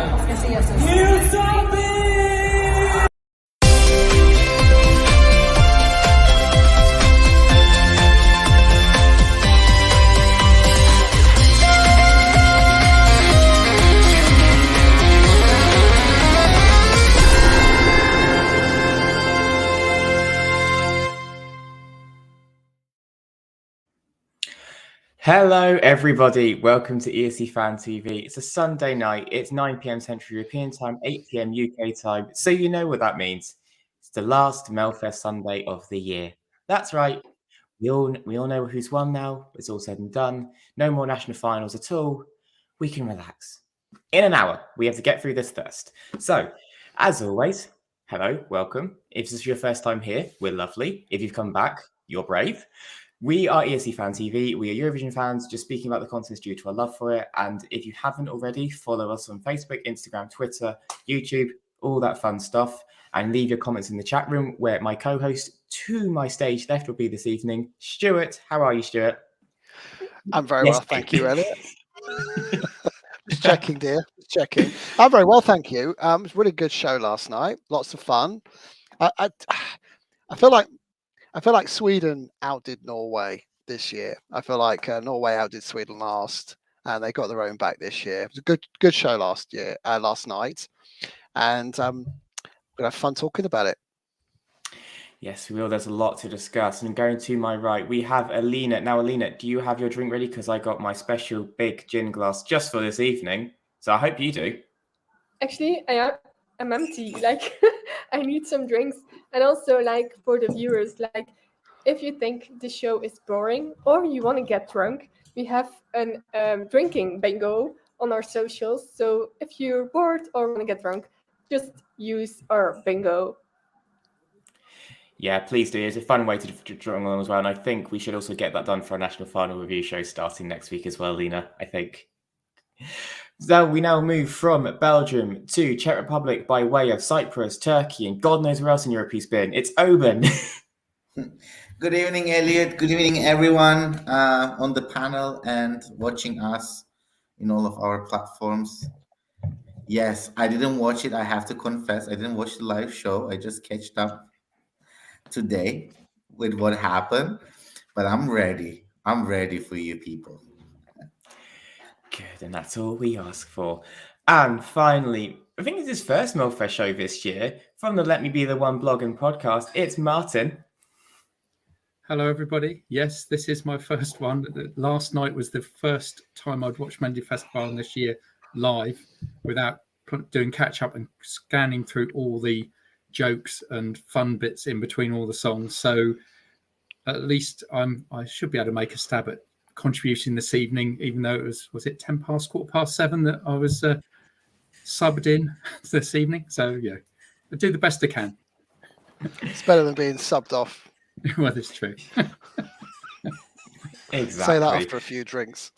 ska se så. Hello, everybody. Welcome to ESC Fan TV. It's a Sunday night. It's 9 p.m. Central European Time, 8 p.m. UK time. So you know what that means. It's the last Melfest Sunday of the year. That's right. We all know who's won now. It's all said and done. No more national finals at all. We can relax. In an hour, we have to get through this first. So, as always, hello, welcome. If this is your first time here, we're lovely. If you've come back, you're brave. We are ESC Fan TV. We are Eurovision fans, just speaking about the contest due to our love for it. And if you haven't already, follow us on Facebook, Instagram, Twitter, YouTube, all that fun stuff. And leave your comments in the chat room, where my co-host to my stage left will be this evening, Stuart. How are you, Stuart? I'm very well, thank you, Elliot. Just checking, dear. Just checking. I'm very well, thank you. It was a really good show last night. Lots of fun. I feel like Sweden outdid Norway this year. I feel like Norway outdid Sweden last, and they got their own back this year. It was a good show last night, and we're gonna have fun talking about it. Yes, we will. There's a lot to discuss. And going to my right, we have Alina. Now, Alina, do you have your drink ready? Because I got my special big gin glass just for this evening. So I hope you do. Actually, I'm empty. Like, I need some drinks. And also, like, for the viewers, like, if you think the show is boring or you want to get drunk, we have an drinking bingo on our socials. So if you're bored or want to get drunk, just use our bingo. Yeah, please do. It's a fun way to draw along as well. And I think we should also get that done for our national final review show starting next week as well, Lena, I think. So we now move from Belgium to Czech Republic by way of Cyprus, Turkey, and God knows where else in Europe he's been. It's Oben. Good evening, Elliot. Good evening, everyone on the panel and watching us in all of our platforms. Yes, I didn't watch it. I have to confess, I didn't watch the live show. I just catched up today with what happened, but I'm ready. I'm ready for you people. Good, and that's all we ask for. And finally, I think it's his first Melfest show this year from the Let Me Be the One blog and podcast. It's Martin. Hello, everybody. Yes, this is my first one. Last night was the first time I'd watched Melodifestivalen this year live without doing catch up and scanning through all the jokes and fun bits in between all the songs. So at least I should be able to make a stab at contributing this evening, even though it was it 7:15 that I was subbed in this evening. So yeah, I do the best I can. It's better than being subbed off. Well, that's true. Exactly. Say that after a few drinks.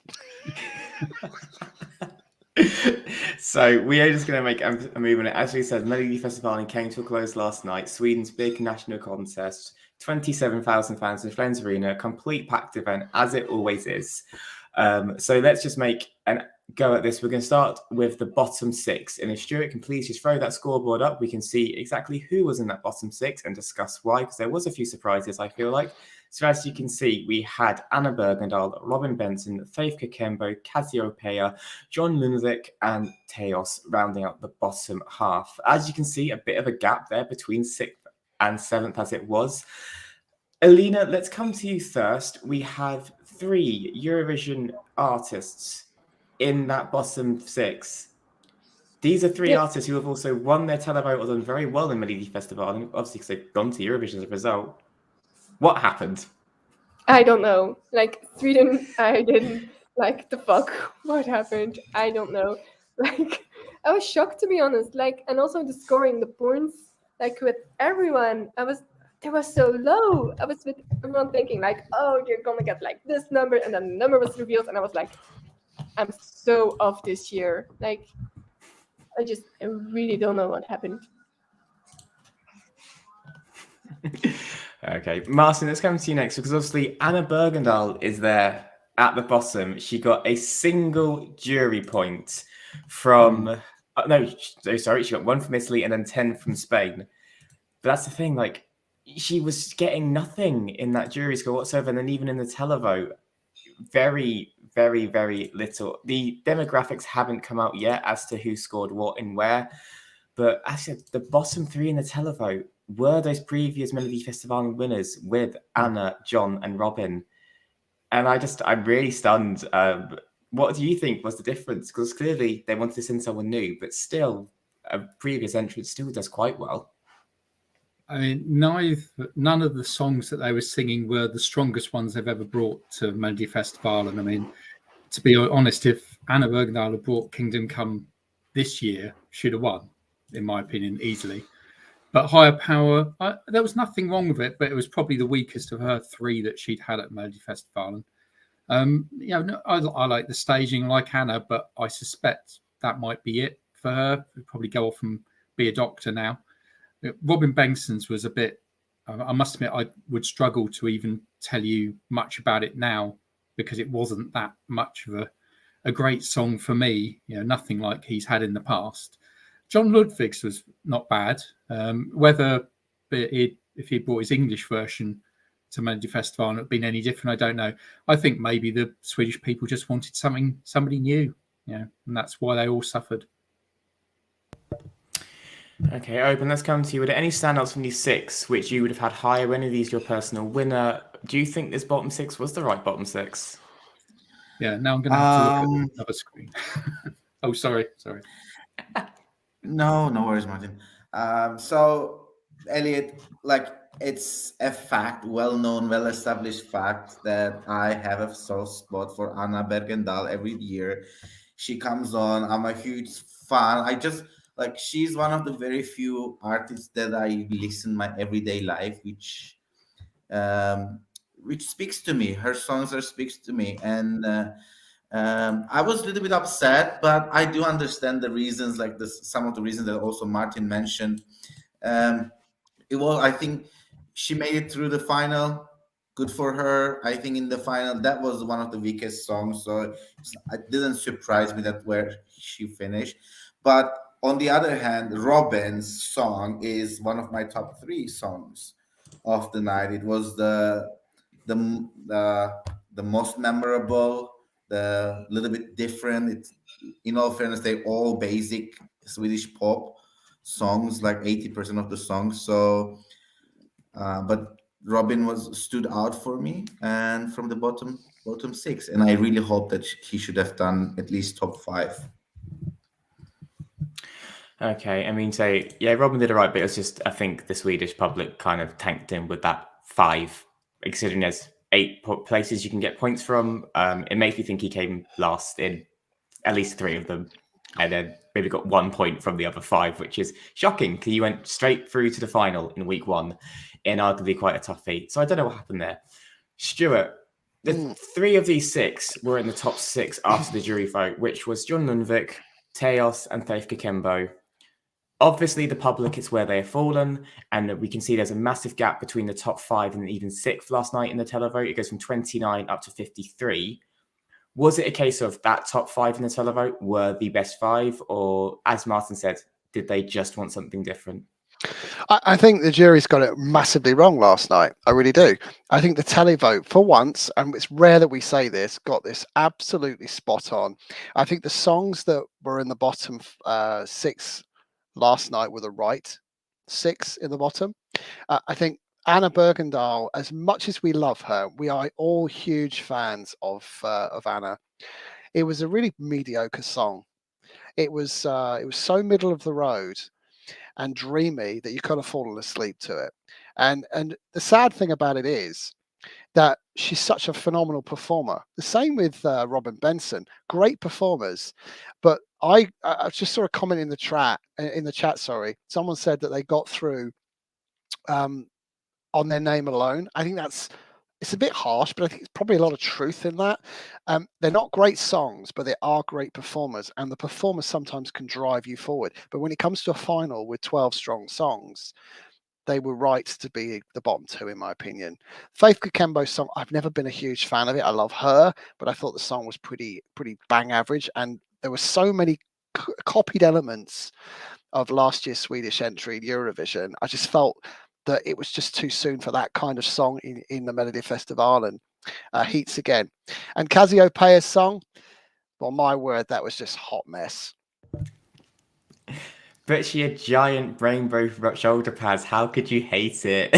So we are just going to make a move on it. As we said, Melodifestivalen came to a close last night. Sweden's big national contest, 27,000 fans in Friends Arena, complete packed event as it always is. So let's just make a go at this. We're going to start with the bottom six, and if Stuart can please just throw that scoreboard up, we can see exactly who was in that bottom six and discuss why, because there was a few surprises, I feel like. So as you can see, we had Anna Bergendahl, Robin Bengtsson, Faith Kakembo, Cazzi Opeia, John Lundvik, and Theoz rounding out the bottom half. As you can see, a bit of a gap there between 6th and 7th as it was. Alina, let's come to you first. We have 3 Eurovision artists in that bottom 6. These are 3 artists who have also won their televote or done very well in Melodifestivalen, obviously because they've gone to Eurovision as a result. What happened? I don't know. Like, Sweden, I didn't like the fuck. What happened? I don't know. Like, I was shocked, to be honest. Like, and also the scoring, the points, like with everyone, they were so low. I was with everyone thinking like, oh, you're gonna get like this number, and then the number was revealed, and I was like, I'm so off this year. Like, I really don't know what happened. Okay, Martin, let's come to you next, because obviously Anna Bergendahl is there at the bottom. She got a single jury point from No, sorry, she got 1 from Italy and then 10 from Spain. But that's the thing, like, she was getting nothing in that jury score whatsoever, and then even in the televote, very, very, very little. The demographics haven't come out yet as to who scored what and where, but actually, the bottom 3 in the televote were those previous Melodifestivalen winners with Anna, John, and Robin. And I'm really stunned. What do you think was the difference? Because clearly they wanted to send someone new, but still, a previous entrant still does quite well. I mean, none of the songs that they were singing were the strongest ones they've ever brought to Melodifestivalen. I mean, to be honest, if Anna Bergendahl had brought Kingdom Come this year, she'd have won, in my opinion, easily. But Higher Power, there was nothing wrong with it, but it was probably the weakest of her 3 that she'd had at Melodifestivalen. I like the staging like Anna, but I suspect that might be it for her. She'll probably go off and be a doctor now. Robin Bengtsson's was a bit, I must admit, I would struggle to even tell you much about it now because it wasn't that much of a great song for me, nothing like he's had in the past. John Lundvik's was not bad. Whether if he brought his English version to Melodifestivalen, it had been any different, I don't know. I think maybe the Swedish people just wanted somebody new, and that's why they all suffered. Okay, Open, let's come to you. Were there any standouts from these 6 which you would have had higher? Any of these your personal winner? Do you think this bottom 6 was the right bottom 6? Yeah, now I'm going to have to look at another screen. Oh, sorry. No worries, Martin. So, Elliot, like, it's a fact, well-known, well-established fact that I have a soft spot for Anna Bergendahl every year. She comes on. I'm a huge fan. She's one of the very few artists that I listen my everyday life, which speaks to me. Her songs speaks to me, and I was a little bit upset, but I do understand the reasons, like some of the reasons that also Martin mentioned. I think she made it through the final. Good for her. I think in the final, that was one of the weakest songs, so it didn't surprise me that where she finished. But on the other hand, Robin's song is one of my top 3 songs of the night. It was the most memorable, the little bit different. It's, in all fairness, they all basic Swedish pop songs, like 80% of the songs. So, but Robin stood out for me, and from the bottom 6, and I really hope that he should have done at least top 5. Okay, I mean, Robin did all right, but it was just, I think the Swedish public kind of tanked him with that 5, considering there's 8 places you can get points from. It makes me think he came last in at least 3 of them, and then maybe got 1 point from the other 5, which is shocking because he went straight through to the final in week 1 in arguably quite a tough feat. So I don't know what happened there. Stuart, the 3 of these 6 were in the top 6 after the jury vote, which was John Lundvik, Theoz, and Kakembo. Obviously, the public is where they have fallen, and we can see there's a massive gap between the top 5 and even 6th last night in the televote. It goes from 29 up to 53. Was it a case of that top 5 in the televote were the best 5, or, as Martin said, did they just want something different? I think the jury's got it massively wrong last night. I really do. I think the televote, for once, and it's rare that we say this, got this absolutely spot on. I think the songs that were in the bottom 6 last night were the right 6 in the bottom. I think Anna Bergendahl, as much as we love her, we are all huge fans of Anna. It was a really mediocre song. It was so middle of the road and dreamy that you could have fallen asleep to it. And the sad thing about it is that she's such a phenomenal performer. The same with Robin Bengtsson, great performers. But I just saw a comment in the chat. Sorry, someone said that they got through on their name alone. I think it's a bit harsh, but I think it's probably a lot of truth in that. They're not great songs, but they are great performers, and the performers sometimes can drive you forward. But when it comes to a final with 12 strong songs, they were right to be the bottom 2, in my opinion. Faith Kakembo's song, I've never been a huge fan of it. I love her, but I thought the song was pretty bang average, and there were so many copied elements of last year's Swedish entry in Eurovision. I just felt that it was just too soon for that kind of song in the Melodifestivalen heats again. And Cazzi Opeia's song, well, my word, that was just hot mess. But she had giant rainbow shoulder pads. How could you hate it?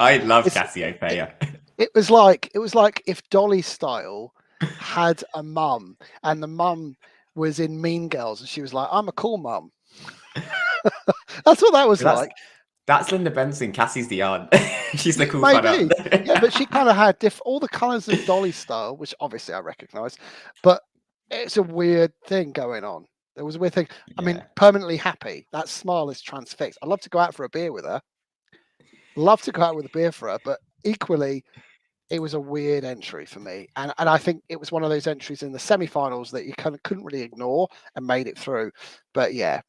I love Cazzi Opeia. It was like if Dolly Style had a mum, and the mum was in Mean Girls, and she was like, "I'm a cool mum." That's what that was like. That's Linda Benson. Cassie's the aunt. She's the cool Maybe. fun. Yeah, but she kind of had all the colours of Dolly Style, which obviously I recognise, but it's a weird thing going on. There was a weird thing. I mean, permanently happy. That smile is transfixed. I'd love to go out for a beer with her. Love to go out with a beer for her, but equally, it was a weird entry for me. And I think it was one of those entries in the semi-finals that you couldn't really ignore and made it through. But yeah,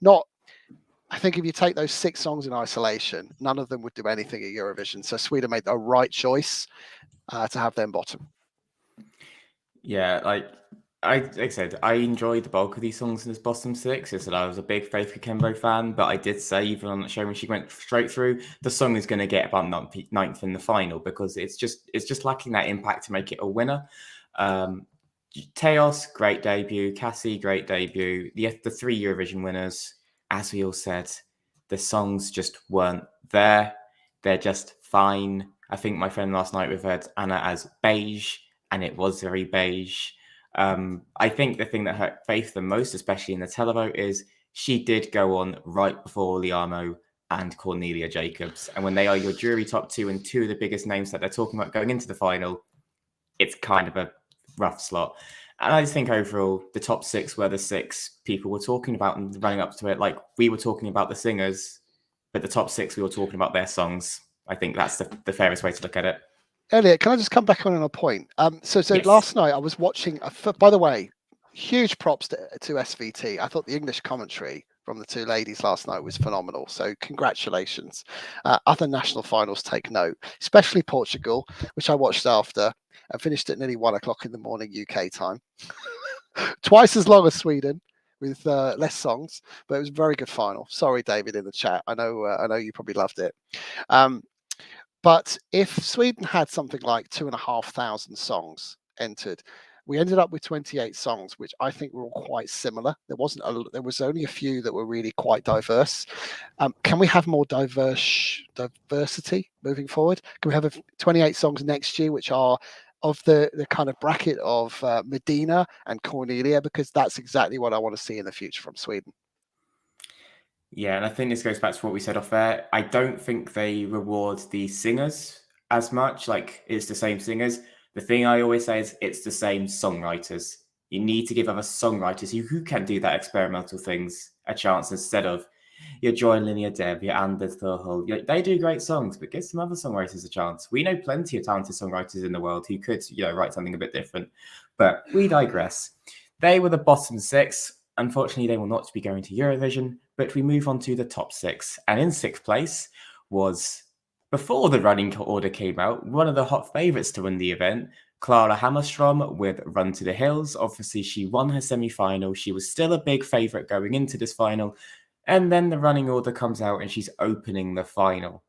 I think if you take those 6 songs in isolation, none of them would do anything at Eurovision. So Sweden made the right choice to have them bottom. Yeah, like I said, I enjoyed the bulk of these songs in this bottom 6. I said I was a big Faith Kakembo fan, but I did say even on the show when she went straight through, the song is going to get about 9th in the final because it's just lacking that impact to make it a winner. Theoz, great debut. Cazzi, great debut. The 3 Eurovision winners, as we all said, the songs just weren't there. They're just fine. I think my friend last night referred Anna as beige, and it was very beige. I think the thing that hurt Faith the most, especially in the televote, is she did go on right before Liamoo and Cornelia Jacobs. And when they are your jury top 2 and 2 of the biggest names that they're talking about going into the final, it's kind of a rough slot. And I just think overall, the top 6 were the 6 people were talking about and running up to it. Like we were talking about the singers, but the top 6, we were talking about their songs. I think that's the fairest way to look at it. Elliot, can I just come back on a point? So yes. Last night I was watching, by the way, huge props to SVT. I thought the English commentary from the 2 ladies last night was phenomenal. So congratulations. Other national finals take note, especially Portugal, which I watched after. I finished at nearly 1 o'clock in the morning UK time. Twice as long as Sweden with less songs, but it was a very good final. Sorry, David, in the chat. I know you probably loved it. But if Sweden had something like 2,500 songs entered, we ended up with 28 songs, which I think were all quite similar. There was only a few that were really quite diverse. Can we have more diversity moving forward? Can we have 28 songs next year, which are of the kind of bracket of Medina and Cornelia? Because that's exactly what I want to see in the future from Sweden. Yeah, and I think this goes back to what we said off air. I don't think they reward the singers as much. Like, it's the same singers. The thing I always say is it's the same songwriters. You need to give other songwriters who can do that experimental things a chance instead of your Joy Linear Deb, your Anders Thorhall. They do great songs, but give some other songwriters a chance. We know plenty of talented songwriters in the world who could, write something a bit different. But we digress. They were the bottom 6. Unfortunately, they will not be going to Eurovision, but we move on to the top 6. And in 6th place was, before the running order came out, one of the hot favourites to win the event, Clara Hammerström with Run to the Hills. Obviously, she won her semi-final. She was still a big favourite going into this final. And then the running order comes out and she's opening the final.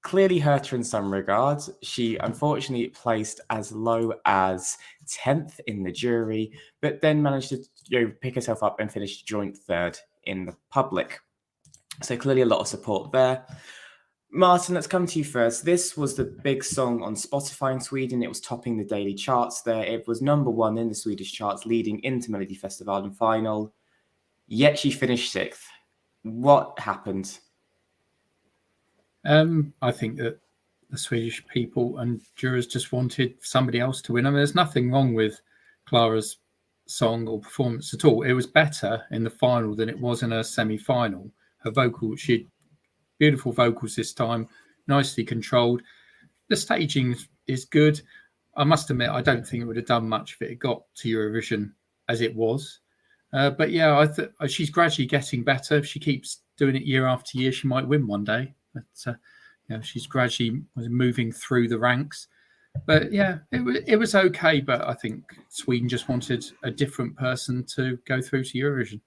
Clearly hurt her in some regards. She unfortunately placed as low as 10th in the jury, but then managed to pick herself up and finish joint 3rd in the public. So clearly a lot of support there. Martin, let's come to you first. This was the big song on Spotify in Sweden. It was topping the daily charts there. It was number 1 in the Swedish charts leading into Melodifestivalen final. Yet she finished 6th. What happened? I think that the Swedish people and jurors just wanted somebody else to win. I mean, there's nothing wrong with Clara's song or performance at all. It was better in the final than it was in her semi-final. Her vocal, she had beautiful vocals this time, nicely controlled. The staging is good. I must admit, I don't think it would have done much if it had got to Eurovision as it was. But yeah, she's gradually getting better. If she keeps doing it year after year, she might win one day. But she's gradually moving through the ranks. But yeah, it was okay. But I think Sweden just wanted a different person to go through to Eurovision.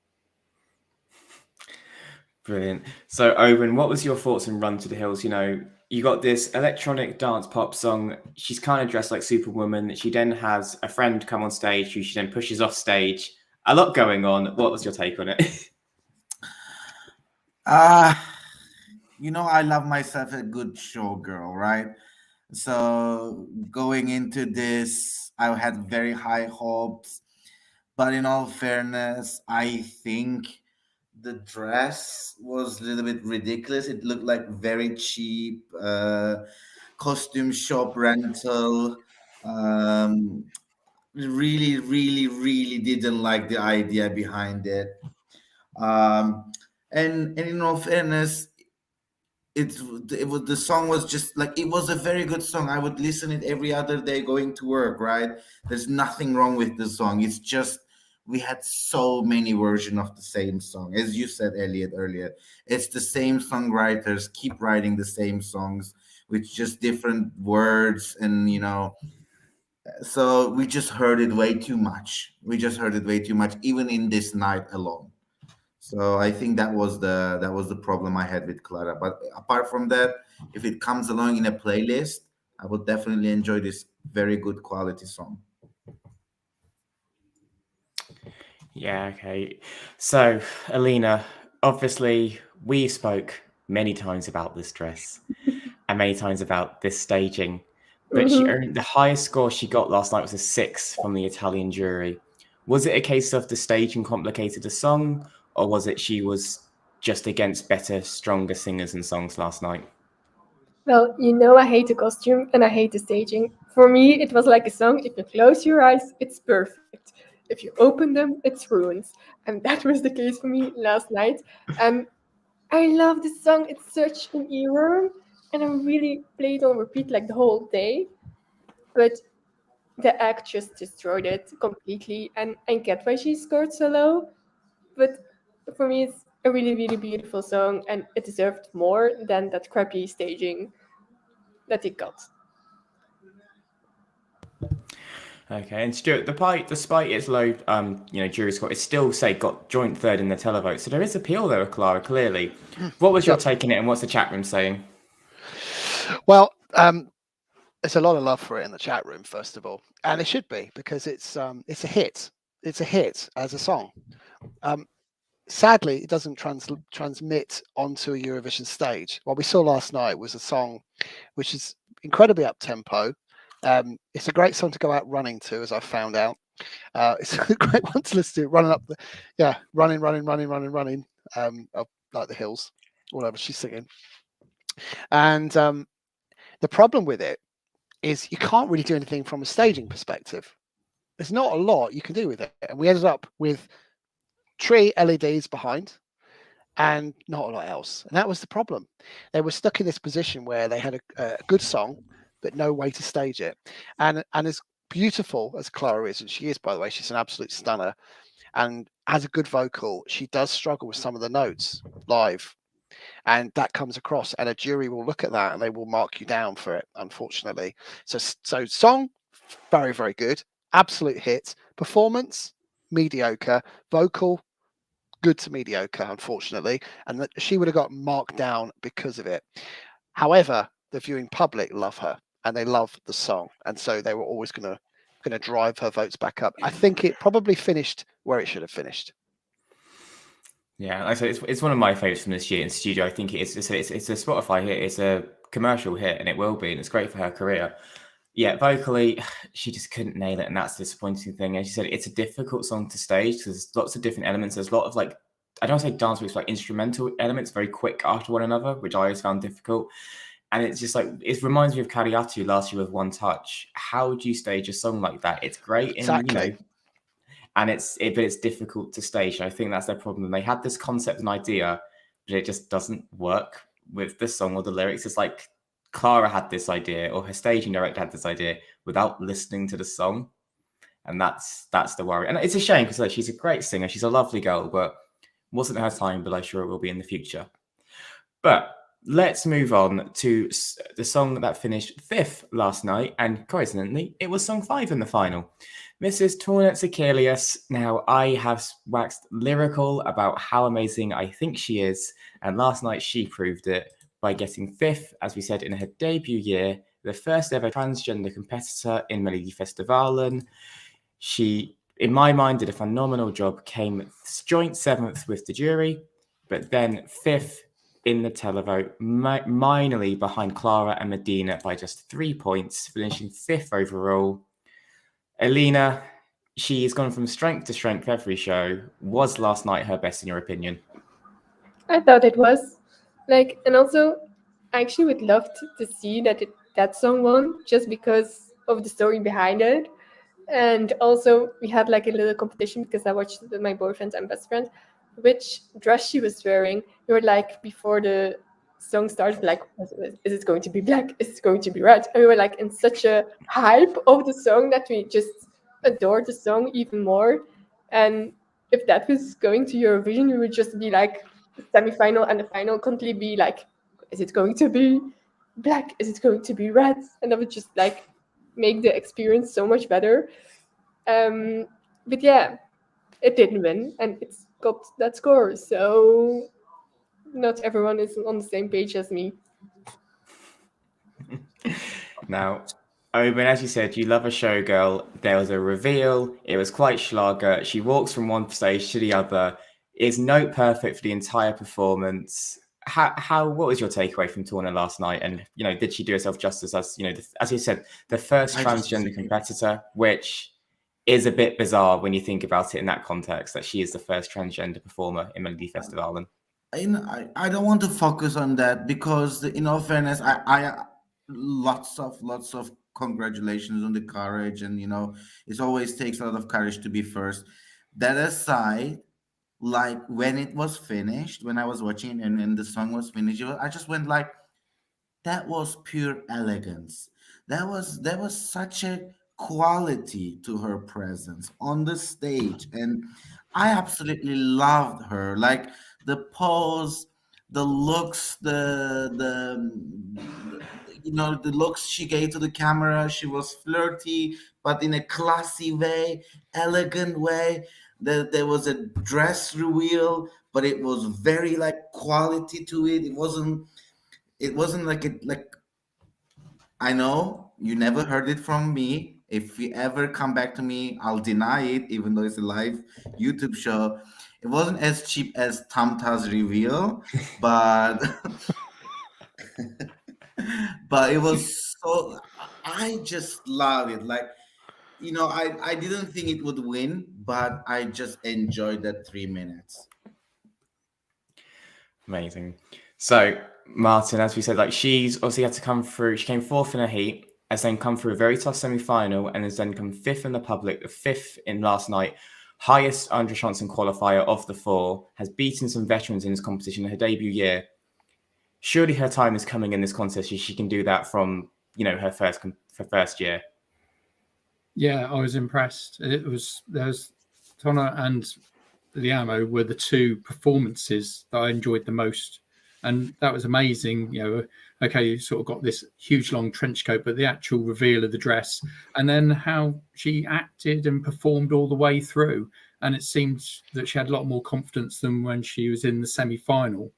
Brilliant. So, Owen, what was your thoughts on Run to the Hills? You know, you got this electronic dance pop song. She's kind of dressed like Superwoman. She then has a friend come on stage who she then pushes off stage. A lot going on. What was your take on it? I love myself a good showgirl, right? So going into this, I had very high hopes. But in all fairness, I think the dress was a little bit ridiculous. It looked like very cheap costume shop rental. Um, really, really, really didn't like the idea behind it. Um, and in all fairness, it was the song was just like it was a very good song. I would listen it every other day going to work, right? There's nothing wrong with the song. It's just we had so many versions of the same song. As you said, Elliot, earlier, it's the same songwriters keep writing the same songs with just different words, and so we just heard it way too much. We just heard it way too much, even in this night alone. So I think that was the problem I had with Clara. But apart from that, if it comes along in a playlist, I would definitely enjoy this very good quality song. Yeah, okay. So, Alina, obviously, we spoke many times about this dress and many times about this staging, but she earned the highest score she got last night was a 6 from the Italian jury. Was it a case of the staging complicated the song, or was it she was just against better, stronger singers and songs last night? Well, I hate the costume and I hate the staging. For me, it was like a song. If you close your eyes, it's perfect. If you open them, it's ruins. And that was the case for me last night. I love this song. It's such an era, and I really played on repeat like the whole day. But the act just destroyed it completely, and I get why she scored so low. But for me, it's a really, really beautiful song, and it deserved more than that crappy staging that it got. Okay, and Stuart, despite its low, jury score, it still got joint third in the televote. So there is appeal there, Clara. Clearly, what was your take on it, and what's the chat room saying? Well, there's a lot of love for it in the chat room, first of all, and it should be because it's a hit. It's a hit as a song. Sadly, it doesn't transmit onto a Eurovision stage. What we saw last night was a song which is incredibly up tempo. It's a great song to go out running to, as I found out. It's a great one to listen to, running up running up like the hills, whatever she's singing. And the problem with it is you can't really do anything from a staging perspective. There's not a lot you can do with it, and we ended up with 3 LEDs behind and not a lot else, and that was the problem. They were stuck in this position where they had a good song but no way to stage it. And as beautiful as Clara is, and she is, by the way, she's an absolute stunner, and has a good vocal, she does struggle with some of the notes live. And that comes across, and a jury will look at that and they will mark you down for it, unfortunately. So song, very, very good. Absolute hit. Performance, mediocre. Vocal, good to mediocre, unfortunately. And she would have got marked down because of it. However, the viewing public love her and they love the song. And so they were always going to drive her votes back up. I think it probably finished where it should have finished. Yeah, like I said, it's one of my favorites from this year in studio. I think it's a Spotify hit, it's a commercial hit, and it will be, and it's great for her career. Yeah, vocally, she just couldn't nail it, and that's the disappointing thing. As you said, it's a difficult song to stage because there's lots of different elements. There's a lot of I don't want to say dance, but it's like instrumental elements, very quick after one another, which I always found difficult. And it's just it reminds me of Kariatu last year with One Touch. How do you stage a song like that? It's great, Exactly. but it's difficult to stage. I think that's their problem. They had this concept and idea, but it just doesn't work with the song or the lyrics. It's like Clara had this idea, or her staging director had this idea without listening to the song, and that's the worry. And it's a shame because she's a great singer, she's a lovely girl, but wasn't her time. But I'm sure it will be in the future. But let's move on to the song that finished 5th last night, and coincidentally, it was song 5 in the final. Mrs. Tone Sekelius. Now, I have waxed lyrical about how amazing I think she is, and last night she proved it by getting 5th, as we said, in her debut year, the first ever transgender competitor in Melodifestivalen. She, in my mind, did a phenomenal job, came joint 7th with the jury, but then 5th in the televote, minorly behind Clara and Medina by just 3 points, finishing 5th overall. Alina, she's gone from strength to strength every show. Was last night her best in your opinion? I thought it was. Like, and also, I actually would love to see that song won just because of the story behind it. And also, we had like a little competition because I watched with my boyfriend and best friend which dress she was wearing. We were like, before the song started, like, is it going to be black? Is it going to be red? And we were like in such a hype of the song that we just adored the song even more. And if that was going to Eurovision, we would just be like, the semi-final and the final couldn't be like, is it going to be black? Is it going to be red? And that would just like make the experience so much better. But yeah, it didn't win, and it's got that score. So not everyone is on the same page as me. Now, Oben, as you said, you love a showgirl. There was a reveal. It was quite Schlager. She walks from one stage to the other. Is note perfect for the entire performance. What was your takeaway from Tone last night? And did she do herself justice as as you said, the first transgender competitor, which is a bit bizarre when you think about it in that context, that she is the first transgender performer in Melodifestivalen. I don't want to focus on that because, in all fairness, I lots of congratulations on the courage, and it always takes a lot of courage to be first. That aside, like when it was finished, when I was watching and the song was finished, I just went like, that was pure elegance. That was such a quality to her presence on the stage, and I absolutely loved her. Like the pose, the looks, the the looks she gave to the camera. She was flirty, but in a classy way, elegant way. There was a dress reveal, but it was very like quality to it. It wasn't like I know you never heard it from me. If you ever come back to me, I'll deny it, even though it's a live YouTube show. It wasn't as cheap as Tamta's reveal, but but it was so. I just love it. Like, I didn't think it would win, but I just enjoyed that 3 minutes. Amazing. So, Martin, as we said, like she's obviously had to come through. She came 4th in a heat, has then come through a very tough semi-final, and has then come 5th in the public, the 5th in last night. Highest Andre Johnson qualifier of the 4, has beaten some veterans in this competition in her debut year. Surely her time is coming in this contest. She can do that from her first year. Yeah, I was impressed. There's Tone and Liamoo were the 2 performances that I enjoyed the most, and that was amazing. Okay, you sort of got this huge long trench coat, but the actual reveal of the dress, and then how she acted and performed all the way through, and it seemed that she had a lot more confidence than when she was in the semi-final.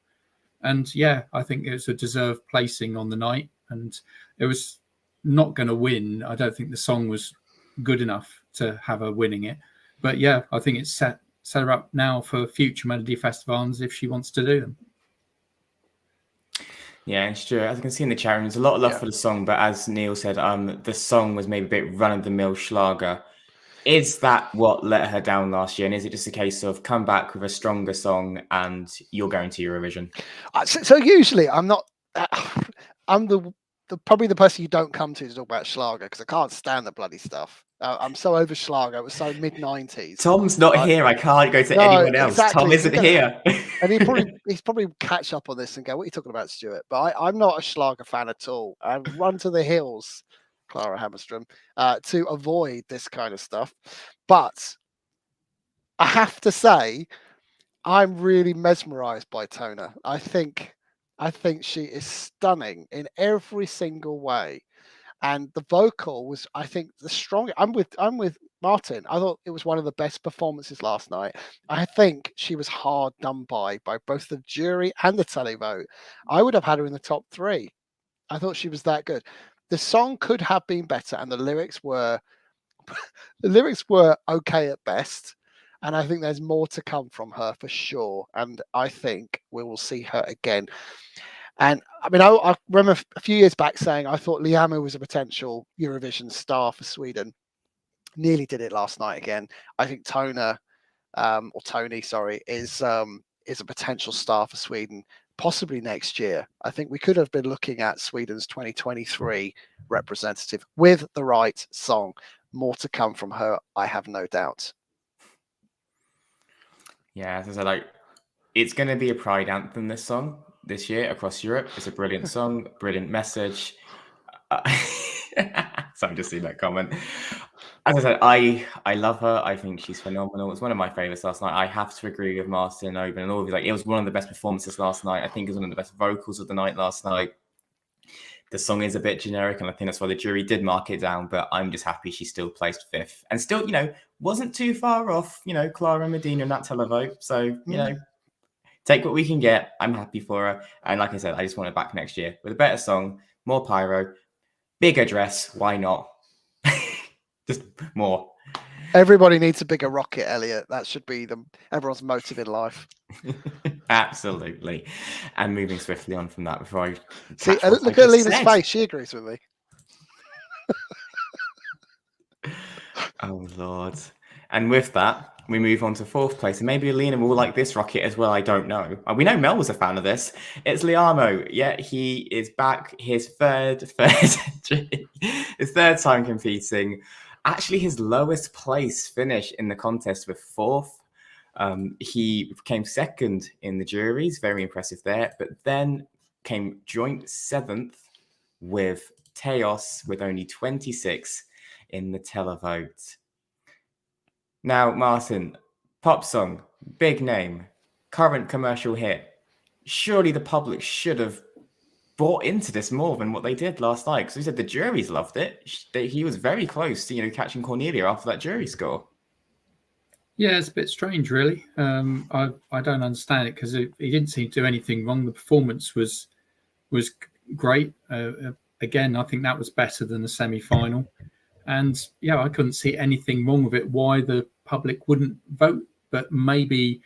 And yeah, I think it was a deserved placing on the night, and it was not going to win. I don't think the song was good enough to have her winning it, but yeah, I think it's set her up now for future Melodifestivals if she wants to do them. Yeah, it's true. As I can see in the chat room, there's a lot of love for the song, but as Neil said, the song was maybe a bit run-of-the-mill Schlager. Is that what let her down last year? And is it just a case of come back with a stronger song and you're going to Eurovision? So usually I'm not. I'm probably the person you don't come to talk about Schlager because I can't stand the bloody stuff. I'm so over Schlager. It was so mid-90s. Tom's not here. I can't go to anyone else. Exactly. Tom isn't here. And he's probably catch up on this and go, what are you talking about, Stuart? But I'm not a Schlager fan at all. I run to the hills, Clara Hammerström, to avoid this kind of stuff. But I have to say, I'm really mesmerized by Tone. I think she is stunning in every single way. And the vocal was, I think, the strongest. I'm with Martin. I thought it was one of the best performances last night. I think she was hard done by both the jury and the televote. I would have had her in the top 3. I thought she was that good. The song could have been better, and the lyrics were okay at best. And I think there's more to come from her for sure. And I think we will see her again. And I mean, I remember a few years back saying I thought Liamoo was a potential Eurovision star for Sweden. Nearly did it last night again. I think Tony, is a potential star for Sweden, possibly next year. I think we could have been looking at Sweden's 2023 representative with the right song. More to come from her, I have no doubt. Yeah, as I said, like, it's going to be a pride anthem, this song, this year across Europe. It's a brilliant song, brilliant message. So I'm just seeing that comment. As I said, I love her. I think she's phenomenal. It's one of my favorites last night. I have to agree with Martin, Oben, and all of you. Like, it was one of the best performances last night. I think it was one of the best vocals of the night last night. The song is a bit generic, and I think that's why the jury did mark it down, but I'm just happy she still placed 5th. And still, wasn't too far off, Clara and Medina in that televote. So, take what we can get. I'm happy for her. And like I said, I just want her back next year with a better song, more pyro, bigger dress. Why not? Just more. Everybody needs a bigger rocket, Elliot. That should be everyone's motive in life. Absolutely. And moving swiftly on from that before I see, look at Alina's face. She agrees with me. Oh, Lord. And with that, we move on to 4th place. And maybe Alina will like this rocket as well. I don't know. We know Mel was a fan of this. It's Liamoo. Yeah, he is back. His third time competing. Actually, his lowest place finish in the contest with 4th. He came 2nd in the juries. Very impressive there. But then came joint 7th with Theoz with only 26 in the televote. Now, Martin, pop song, big name, current commercial hit. Surely the public should have bought into this more than what they did last night. Because we said the juries loved it. He was very close to, catching Cornelia after that jury score. Yeah, it's a bit strange, really. I don't understand it because he didn't seem to do anything wrong. The performance was great. Again, I think that was better than the semi-final. And yeah, I couldn't see anything wrong with it. Why the public wouldn't vote? But maybe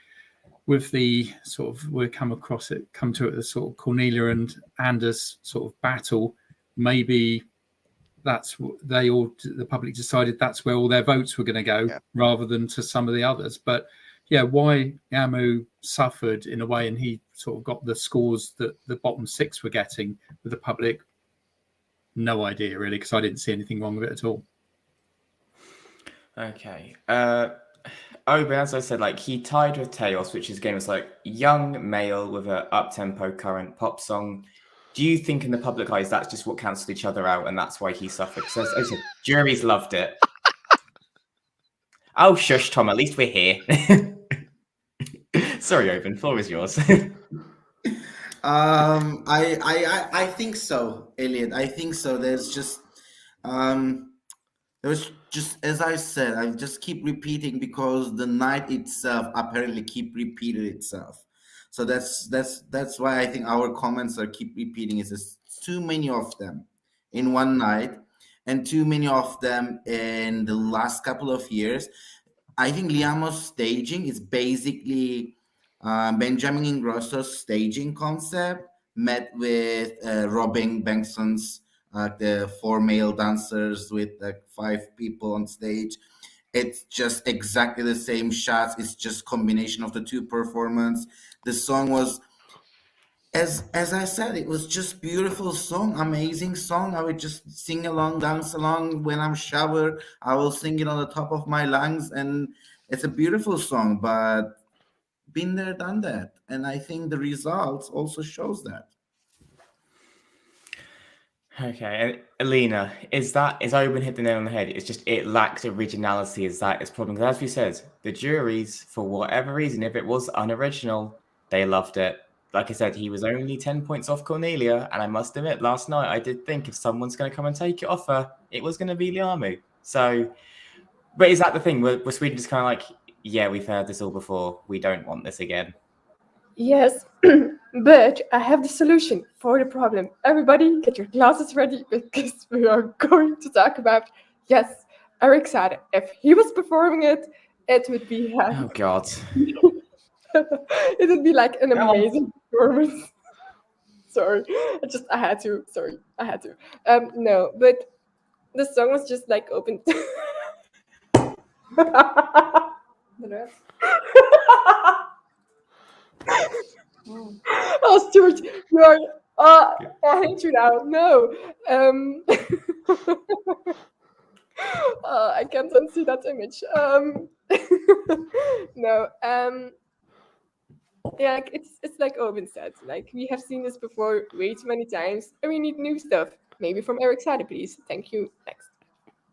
with the sort of come to it the sort of Cornelia and Anders sort of battle, maybe that's what the public decided that's where all their votes were going to go, rather than to some of the others. But yeah, why Liamoo suffered in a way and he sort of got the scores that the bottom 6 were getting with the public, no idea really, because I didn't see anything wrong with it at all. Okay. But as I said, like, he tied with Theoz, which is a game that's like young male with an up-tempo current pop song. Do you think in the public eyes that's just what cancelled each other out and that's why he suffered? So as I said, juries loved it. Oh, shush, Tom, at least we're here. Sorry, Oben, floor is yours. I think so, Elliot. I think so. There's just as I said, I just keep repeating because the night itself apparently keep repeating itself. So that's why I think our comments are keep repeating. Is there's too many of them in one night, and too many of them in the last couple of years. I think Liamoo's staging is basically Benjamin Ingrosso's staging concept met with Robin Bengtsson's the 4 male dancers with like 5 people on stage. It's just exactly the same shots. It's just combination of the 2 performances. The song was, as I said, it was just beautiful song, amazing song. I would just sing along, dance along when I'm shower. I will sing it on the top of my lungs, and it's a beautiful song. But been there, done that, and I think the results also shows that. Okay, Alina, is Oben hit the nail on the head? It's just it lacked originality. Is that its problem? Because as we said, the juries, for whatever reason, if it was unoriginal, they loved it. Like I said, he was only 10 points off Cornelia, and I must admit, last night I did think if someone's going to come and take it off her, it was going to be Liamoo. So But is that the thing? Were Sweden just kind of like, yeah, we've heard this all before. We don't want this again. Yes, but I have the solution for the problem. Everybody, get your glasses ready because we are going to talk about, yes, Eric Sade. If he was performing it, it would be Oh God. it would be like an amazing performance. Sorry, I had to. Sorry, I had to. No, but the song was just like open. Oh, Stuart, you are. I hate you now. No. I can't unsee that image. No. Yeah, like, it's like Owen said. Like, we have seen this before way too many times, and we need new stuff. Maybe from Eric Sade, please. Thank you. Next.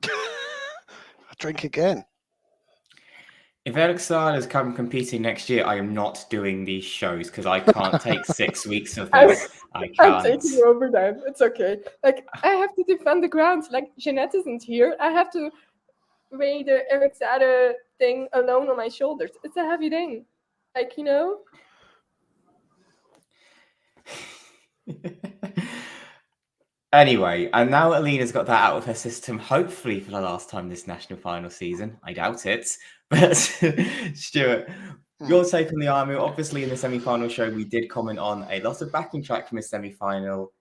A drink again. If Eric Sade is competing next year, I am not doing these shows because I can't take 6 weeks of this. I can't. I'm taking over then. It's okay. Like, I have to defend the ground. Like, Jeanette isn't here. I have to weigh the Eric Sade thing alone on my shoulders. It's a heavy thing. Like, you know? Anyway, and now Alina's got that out of her system, hopefully for the last time this national final season. I doubt it. But Stuart, your take on Liamoo. Obviously, in the semi-final show, we did comment on a lot of backing track from his semi-final.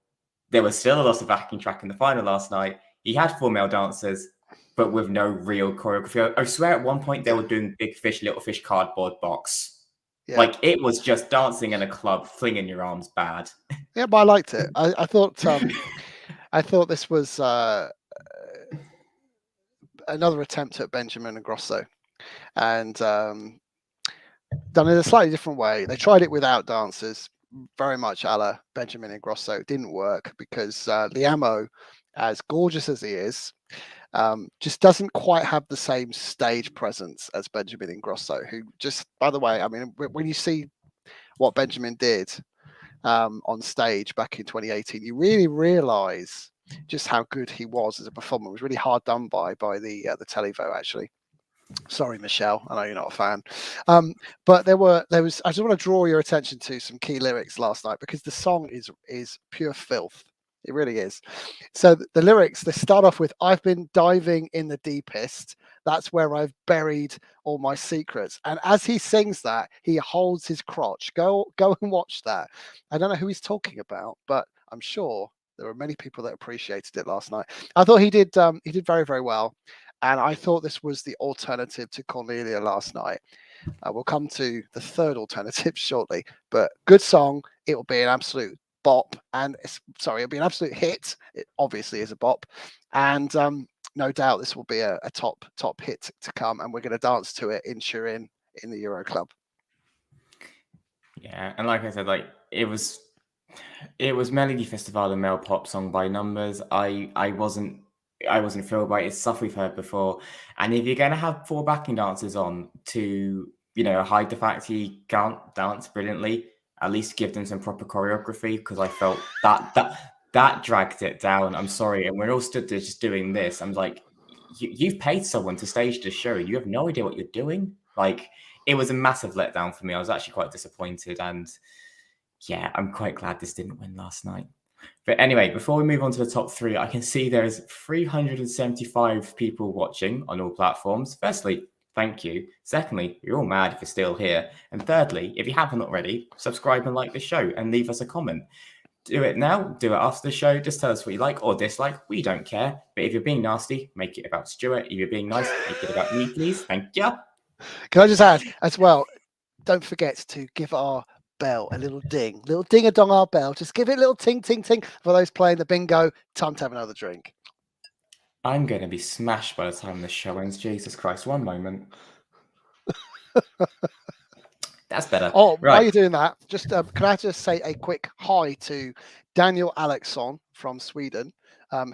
There was still a lot of backing track in the final last night. He had 4 male dancers, but with no real choreography. I swear at one point they were doing Big Fish, Little Fish cardboard box. Yeah. Like, it was just dancing in a club, flinging your arms bad. Yeah, but I liked it. I thought I thought this was another attempt at Benjamin and Grosso, and done in a slightly different way. They tried it without dancers, very much a la Benjamin and Grosso. It didn't work because Liamoo, as gorgeous as he is, just doesn't quite have the same stage presence as Benjamin Ingrosso, who just, by the way, I mean, when you see what Benjamin did on stage back in 2018, you really realize just how good he was as a performer. It was really hard done by the televote, actually. Sorry, Michelle, I know you're not a fan. But there was, I just want to draw your attention to some key lyrics last night because the song is pure filth. It really is. So the lyrics, they start off with, "I've been diving in the deepest. That's where I've buried all my secrets." And as he sings that, he holds his crotch. Go and watch that. I don't know who he's talking about, but I'm sure there were many people that appreciated it last night. I thought he did very, very well. And I thought this was the alternative to Cornelia last night. We'll come to the third alternative shortly, but good song. It will be an absolute bop, and it'll be an absolute hit. It obviously is a bop, and no doubt this will be a top hit to come, and we're going to dance to it in Turin in the Euro Club. Yeah, and like I said, like it was Melodifestivalen male pop song by numbers. I wasn't thrilled by it. It's stuff we've heard before, and if you're going to have 4 backing dancers on to hide the fact he can't dance brilliantly, at least give them some proper choreography, because I felt that dragged it down. I'm sorry. And we're all stood there just doing this. I'm like, you've paid someone to stage the show. You have no idea what you're doing. Like, it was a massive letdown for me. I was actually quite disappointed. And yeah, I'm quite glad this didn't win last night. But anyway, before we move on to the top 3, I can see there's 375 people watching on all platforms. Firstly, thank you. Secondly, you're all mad if you're still here. And thirdly, if you haven't already, subscribe and like the show and leave us a comment. Do it now, do it after the show. Just tell us what you like or dislike. We don't care. But if you're being nasty, make it about Stuart. If you're being nice, make it about me, please. Thank you. Can I just add as well, don't forget to give our bell a little ding-a-dong our bell. Just give it a little ting, ting, ting for those playing the bingo. Time to have another drink. I'm going to be smashed by the time the show ends. Jesus Christ, one moment. That's better. Oh, right. While you're doing that, just can I just say a quick hi to Daniel Alexson from Sweden,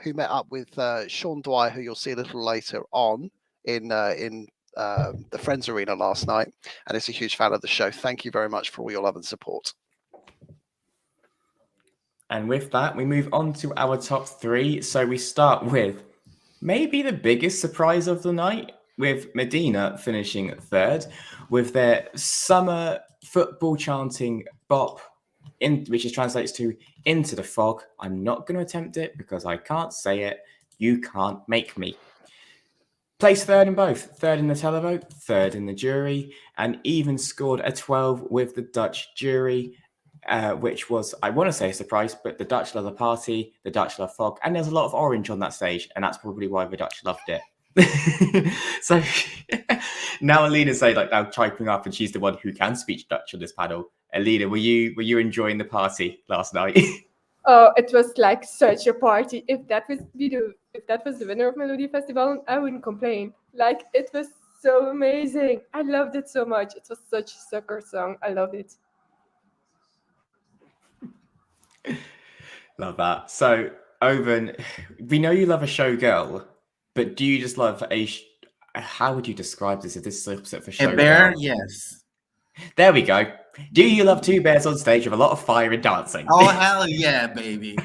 who met up with Sean Dwyer, who you'll see a little later on in the Friends Arena last night, and is a huge fan of the show. Thank you very much for all your love and support. And with that, we move on to our top 3. So we start with maybe the biggest surprise of the night, with Medina finishing third with their summer football chanting bop, which translates to Into the Fog. I'm not going to attempt it because I can't say it. You can't make me. Placed third in both, third in the televote, third in the jury, and even scored a 12 with the Dutch jury, which was, I want to say, a surprise, but the Dutch love the party, the Dutch love fog, and there's a lot of orange on that stage, and that's probably why the Dutch loved it. So now Alina's saying, like, now typing up, and she's the one who can speak Dutch on this panel. Alina, were you enjoying the party last night? Oh, it was like such a party. If that was the winner of Melodifestivalen, I wouldn't complain. Like, it was so amazing. I loved it so much. It was such a sucker song. I loved it. Love that. So, Owen, we know you love a showgirl, but do you just love how would you describe this if this is opposite for showgirl? A bear, yes. There we go. Do you love two bears on stage with a lot of fire and dancing? Oh, hell yeah, baby.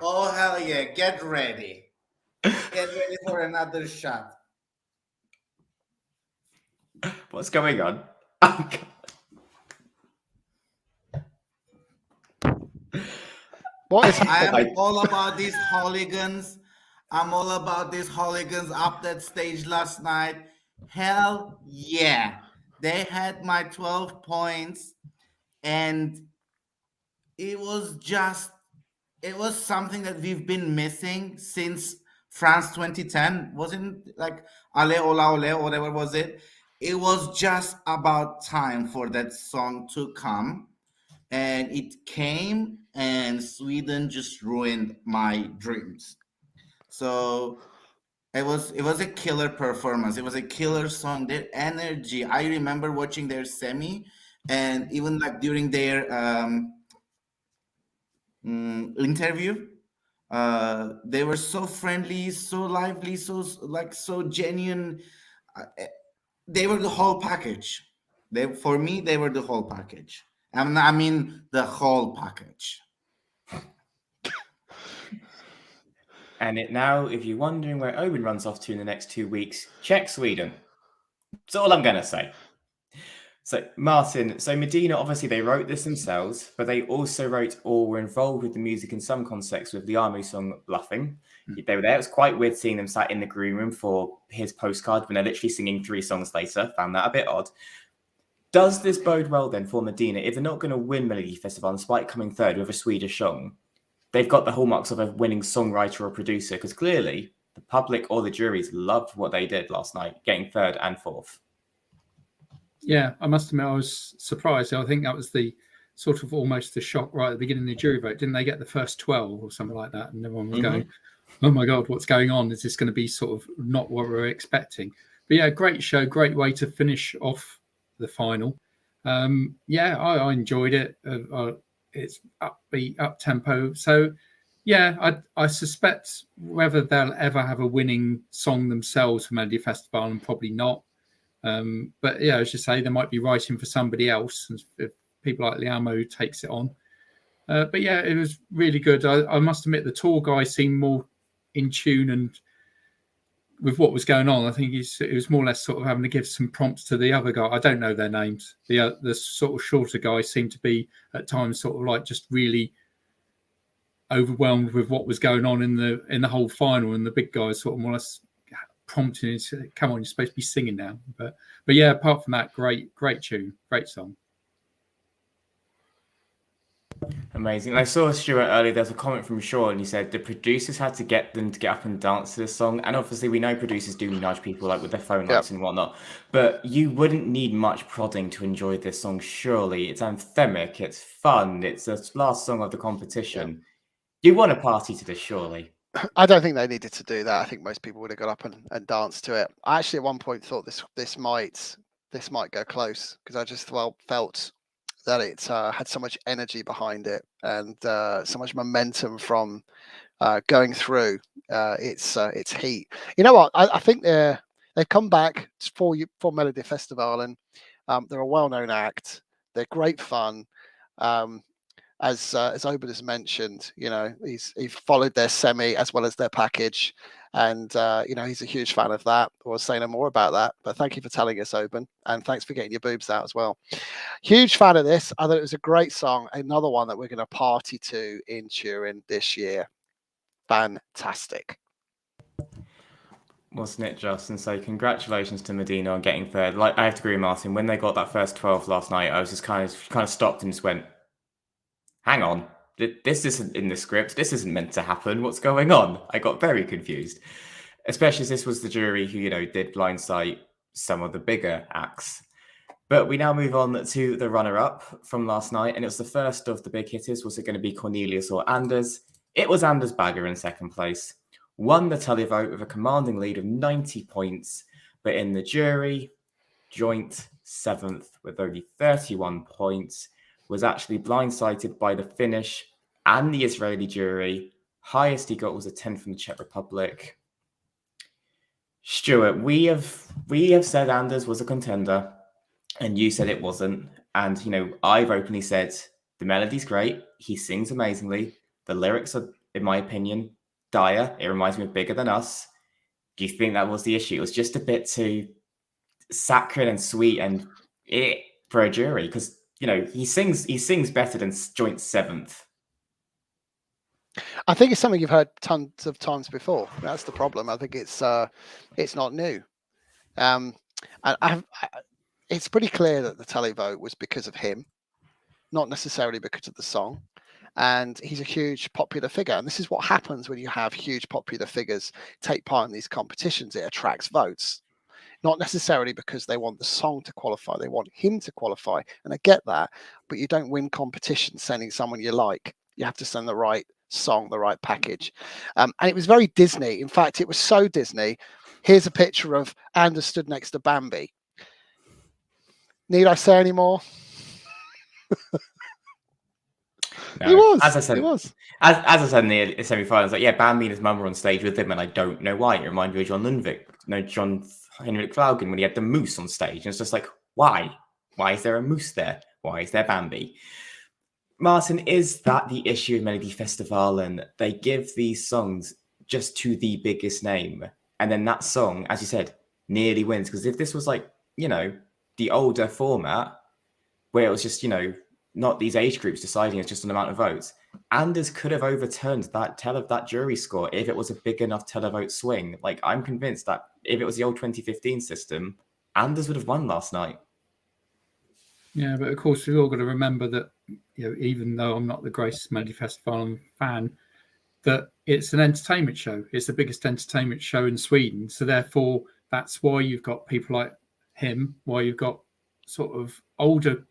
Oh, hell yeah. Get ready. Get ready for another shot. What's going on? What is I am all about these hooligans. I'm all about these hooligans up that stage last night. Hell yeah. They had my 12 points, and it was something that we've been missing since France 2010. Wasn't like Ale Ola Ole or whatever was it? It was just about time for that song to come, and it came, and Sweden just ruined my dreams. So it was a killer performance. It was a killer song. Their energy. I remember watching their semi, and even like during their interview, they were so friendly, so lively, so genuine. They were the whole package. For me, they were the whole package. I mean the whole package. And now, if you're wondering where Owen runs off to in the next 2 weeks, check Sweden. That's all I'm going to say. So, Martin, Medina, obviously, they wrote this themselves, but they also wrote or were involved with the music in some context with Liamoo song Bluffin. They were there. It was quite weird seeing them sat in the green room for his postcard when they're literally singing 3 songs later. Found that a bit odd. Does this bode well then for Medina if they're not going to win Melodifestivalen despite coming third with a Swedish song? They've got the hallmarks of a winning songwriter or producer, because clearly the public or the juries loved what they did last night, getting third and fourth. Yeah, I must admit I was surprised. I think that was the sort of almost the shock right at the beginning of the jury vote. Didn't they get the first 12 or something like that? And everyone was going, oh my God, what's going on? Is this going to be sort of not what we're expecting? But yeah, great show, great way to finish off the final. I enjoyed it. It's upbeat, up tempo. So, yeah, I suspect whether they'll ever have a winning song themselves for Melodifestivalen, probably not. But yeah, as you say, they might be writing for somebody else if people like Liamoo takes it on. But yeah, it was really good. I must admit, the tall guy seemed more in tune and with what was going on. I think it was more or less sort of having to give some prompts to the other guy. I don't know their names. The sort of shorter guy seemed to be at times sort of like just really overwhelmed with what was going on in the whole final, and the big guy sort of more or less prompting him to, come on, you're supposed to be singing now. But yeah, apart from that, great tune, great song. Amazing. I saw Stuart earlier, there's a comment from Shaw, and he said the producers had to get them to get up and dance to this song. And obviously we know producers do nudge people like with their phone lights and whatnot, but you wouldn't need much prodding to enjoy this song, surely. It's anthemic, it's fun, it's the last song of the competition. You want to party to this, surely. I don't think they needed to do that. I think most people would have got up and danced to it. I actually at one point thought this might go close, because I just felt that it had so much energy behind it and so much momentum from going through its heat. You know what? I think they've come back for Melodifestivalen. They're a well-known act. They're great fun. As Oben has mentioned, you know, he followed their semi as well as their package, And, he's a huge fan of that. We'll say no more about that. But thank you for telling us, Oban. And thanks for getting your boobs out as well. Huge fan of this. I thought it was a great song. Another one that we're going to party to in Turin this year. Fantastic. Wasn't it, Justin? So congratulations to Medina on getting third. Like, I have to agree with Martin. When they got that first 12 last night, I was just kind of stopped and just went, hang on. This isn't in the script. This isn't meant to happen. What's going on? I got very confused, especially as this was the jury who, did blindside some of the bigger acts. But we now move on to the runner-up from last night, and it was the first of the big hitters. Was it going to be Cornelius or Anders? It was Anders Bagge in second place. Won the televote with a commanding lead of 90 points, but in the jury, joint 7th with only 31 points, was actually blindsided by the Finnish and the Israeli jury. Highest he got was a 10 from the Czech Republic. Stuart, we have said Anders was a contender, and you said it wasn't. And, I've openly said the melody's great. He sings amazingly. The lyrics are, in my opinion, dire. It reminds me of Bigger Than Us. Do you think that was the issue? It was just a bit too saccharine and sweet and for a jury, because he sings better than joint 7th. I think it's something you've heard tons of times before. That's the problem. I think it's not new. And it's pretty clear that the televote was because of him, not necessarily because of the song. And he's a huge popular figure. And this is what happens when you have huge popular figures take part in these competitions. It attracts votes. Not necessarily because they want the song to qualify. They want him to qualify. And I get that. But you don't win competitions sending someone you like. You have to send the right song, the right package. And it was very Disney. In fact, it was so Disney. Here's a picture of Anders stood next to Bambi. Need I say any more? No. He was. As I said, he was. As I said in the semi-finals, Bambi and his mum were on stage with him, and I don't know why. It reminded me of John Henrik Klaugen when he had the moose on stage. And it's just like, why? Why is there a moose there? Why is there Bambi? Martin, is that the issue with Melodifestivalen? They give these songs just to the biggest name, and then that song, as you said, nearly wins. Because if this was like, the older format, where it was just, not these age groups deciding, it's just an amount of votes, Anders could have overturned that jury score if it was a big enough televote swing. Like, I'm convinced that if it was the old 2015 system, Anders would have won last night. Yeah, but of course we've all got to remember that, even though I'm not the greatest Melodifestivalen fan, that it's an entertainment show. It's the biggest entertainment show in Sweden. So therefore, that's why you've got people like him, why you've got sort of older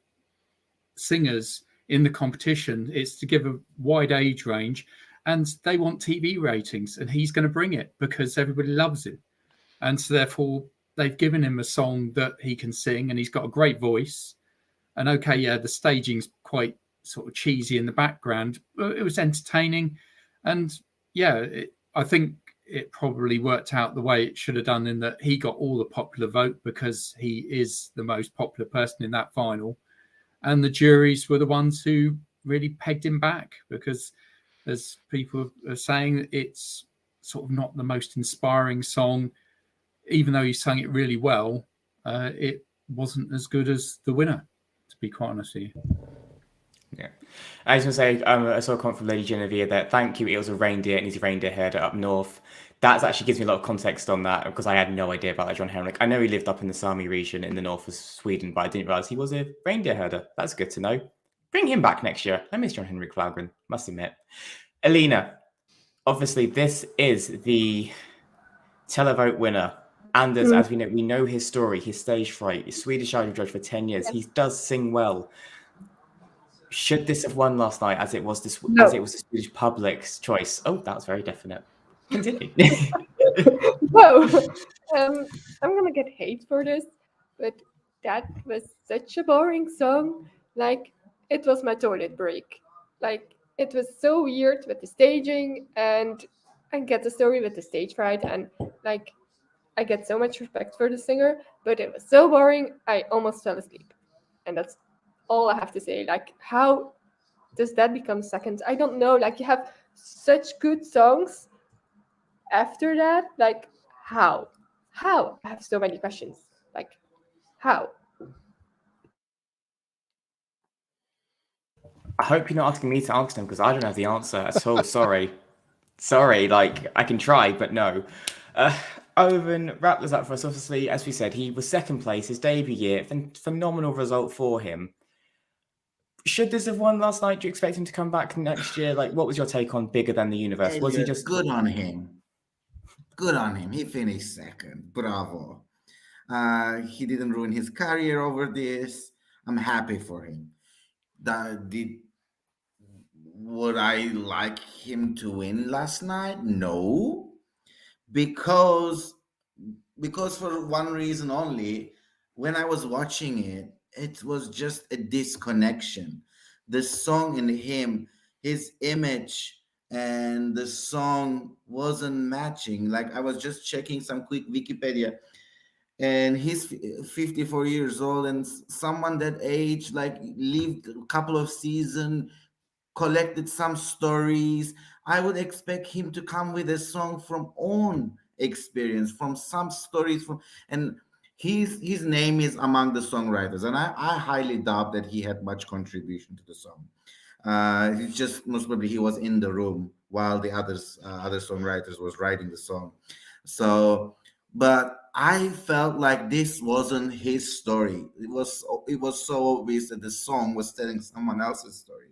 singers in the competition. It's to give a wide age range, and they want TV ratings, and he's going to bring it because everybody loves him. And so therefore, they've given him a song that he can sing, and he's got a great voice. And the staging's quite sort of cheesy in the background, but it was entertaining. And I think it probably worked out the way it should have done, in that he got all the popular vote because he is the most popular person in that final. And the juries were the ones who really pegged him back because, as people are saying, it's sort of not the most inspiring song. Even though he sang it really well, it wasn't as good as the winner, to be quite honest with you. Yeah. I was going to say, I saw a comment from Lady Genevieve that thank you, it was a reindeer and he's a reindeer herder up north. That actually gives me a lot of context on that, because I had no idea about that, John Henrik. I know he lived up in the Sami region in the north of Sweden, but I didn't realise he was a reindeer herder. That's good to know. Bring him back next year. I miss John Henrik Klaugen, must admit. Alina, obviously this is the televote winner. Anders, as we know his story, his stage fright, he's Swedish Idol judge for 10 years. He does sing well. Should this have won last night, as it was the Swedish public's choice? Oh, that was very definite. Continue. No, I'm gonna get hate for this, but that was such a boring song. Like, it was my toilet break. Like, it was so weird with the staging, and I get the story with the stage fright, and like, I get so much respect for the singer, but it was so boring, I almost fell asleep. And that's all I have to say. Like, how does that become second? I don't know. Like, you have such good songs, after that, like, how? How? I have so many questions. Like, how? I hope you're not asking me to answer them because I don't have the answer at all. Sorry. Sorry, like, I can try, but no. Owen wrapped this up for us. Obviously, as we said, he was second place, his debut year. Phenomenal result for him. Should this have won last night? Do you expect him to come back next year? Like, what was your take on Bigger Than the Universe? Elliot, Was he just good on him? Good on him. He finished second. Bravo. He didn't ruin his career over this. I'm happy for him. Would I like him to win last night? No, because for one reason only. When I was watching it, it was just a disconnection. The song and him, his image and the song wasn't matching. Like, I was just checking some quick Wikipedia, and he's 54 years old, and someone that age, like, lived a couple of seasons, collected some stories. I would expect him to come with a song from own experience, from some stories from, and his name is among the songwriters, and I highly doubt that he had much contribution to the song. It's just most probably he was in the room while the other songwriters was writing the song. So, but I felt like this wasn't his story. It was so obvious that the song was telling someone else's story,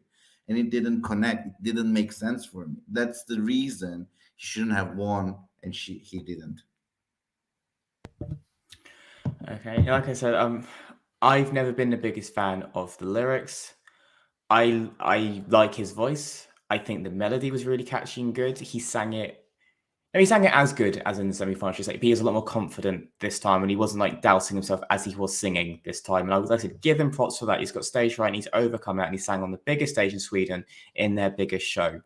and it didn't connect. It didn't make sense for me. That's the reason he shouldn't have won, and he didn't. okay? Like I said, I've never been the biggest fan of the lyrics. I like his voice. I think the melody was really catchy and good. He sang it as good as in the semi-final. Just like he was a lot more confident this time, and he wasn't like doubting himself as he was singing this time. And I said, give him props for that. He's got stage fright, and he's overcome that, and he sang on the biggest stage in Sweden in their biggest show.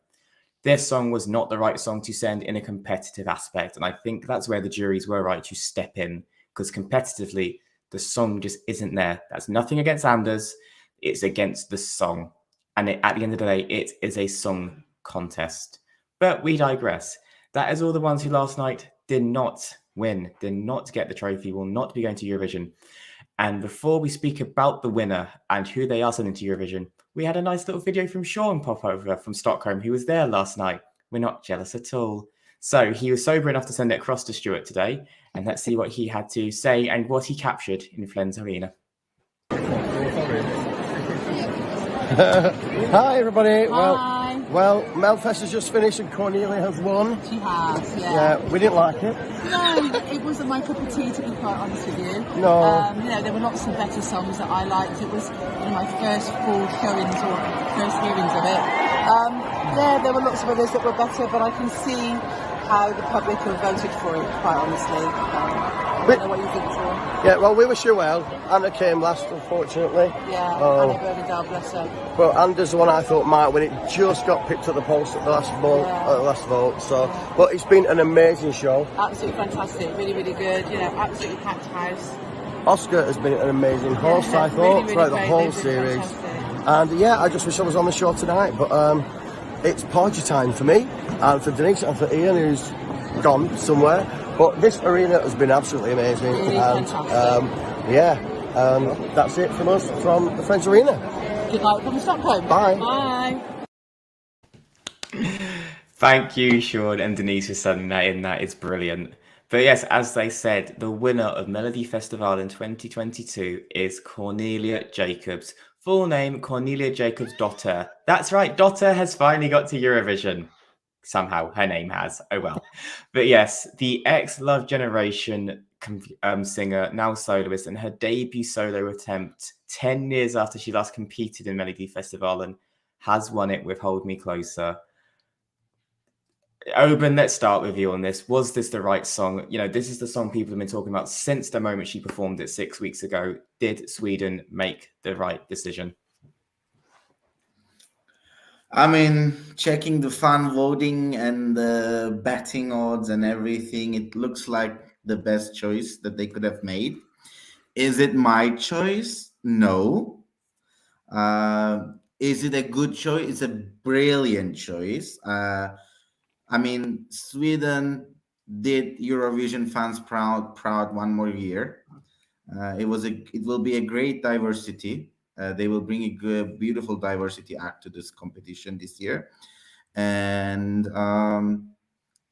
This song was not the right song to send in a competitive aspect, and I think that's where the juries were right to step in, because competitively, the song just isn't there. That's nothing against Anders. It's against the song. And at the end of the day, it is a song contest. But we digress. That is all the ones who last night did not win, did not get the trophy, will not be going to Eurovision. And before we speak about the winner and who they are sending to Eurovision, we had a nice little video from Sean pop over from Stockholm, who was there last night. We're not jealous at all. So he was sober enough to send it across to Stuart today. And let's see what he had to say and what he captured in Flens Arena. Hi everybody. Hi. Well, Melfest has just finished and Cornelia has won. She has, yeah. Yeah, we didn't like it. No, it wasn't my cup of tea, to be quite honest with you. No. You know, there were lots of better songs that I liked. It was one of my first full showings or first hearings of it. Yeah, there were lots of others that were better, but I can see how the public have voted for it, quite honestly. I don't know what you think, Sean. Yeah, well, we were sure well. Anna came last, unfortunately. Yeah, Oh. Anna Bergendahl, bless her. Well, Anders, the one I thought might win, it just got picked at the post at the last vote. Yeah. At the last vote. So, but it's been an amazing show. Absolutely fantastic, really, really good. You know, absolutely packed house. Oscar has been an amazing host, I thought, really, really throughout the great. whole They've been series. fantastic. And yeah, I just wish I was on the show tonight. But it's party time for me and for Denise and for Ian, who's gone somewhere. But this arena has been absolutely amazing. Really and fantastic. that's it from us from the French Arena. Good night from Stockholm. Bye. Bye. Thank you, Sean and Denise, for sending that in. That is brilliant. But yes, as they said, the winner of Melodifestivalen 2022 is Cornelia Jacobs. Full name, Cornelia Jacobs Dotter. That's right, Dotter has finally got to Eurovision. Somehow, her name has. Oh well. But yes, the ex-Love Generation singer, now soloist, and her debut solo attempt 10 years after she last competed in Melodifestivalen, has won it with Hold Me Closer. Oben, let's start with you on this. Was this the right song? You know, this is the song people have been talking about since the moment she performed it 6 weeks ago. Did Sweden make the right decision? I mean, checking the fan voting and the betting odds and everything, it looks like the best choice that they could have made. Is it my choice? No. Is it a good choice? It's a brilliant choice. I mean, Sweden did Eurovision fans proud one more year. It will be a great diversity. They will bring a good, beautiful diversity act to this competition this year, and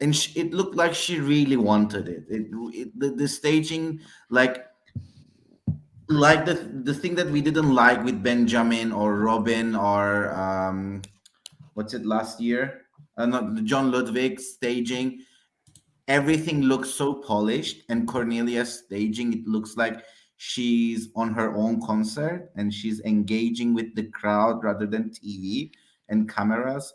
it looked like she really wanted it. The staging, like the thing that we didn't like with Benjamin or Robin or what's it last year? Not John Lundvik staging. Everything looks so polished, and Cornelia's staging, it looks like she's on her own concert and she's engaging with the crowd rather than TV and cameras.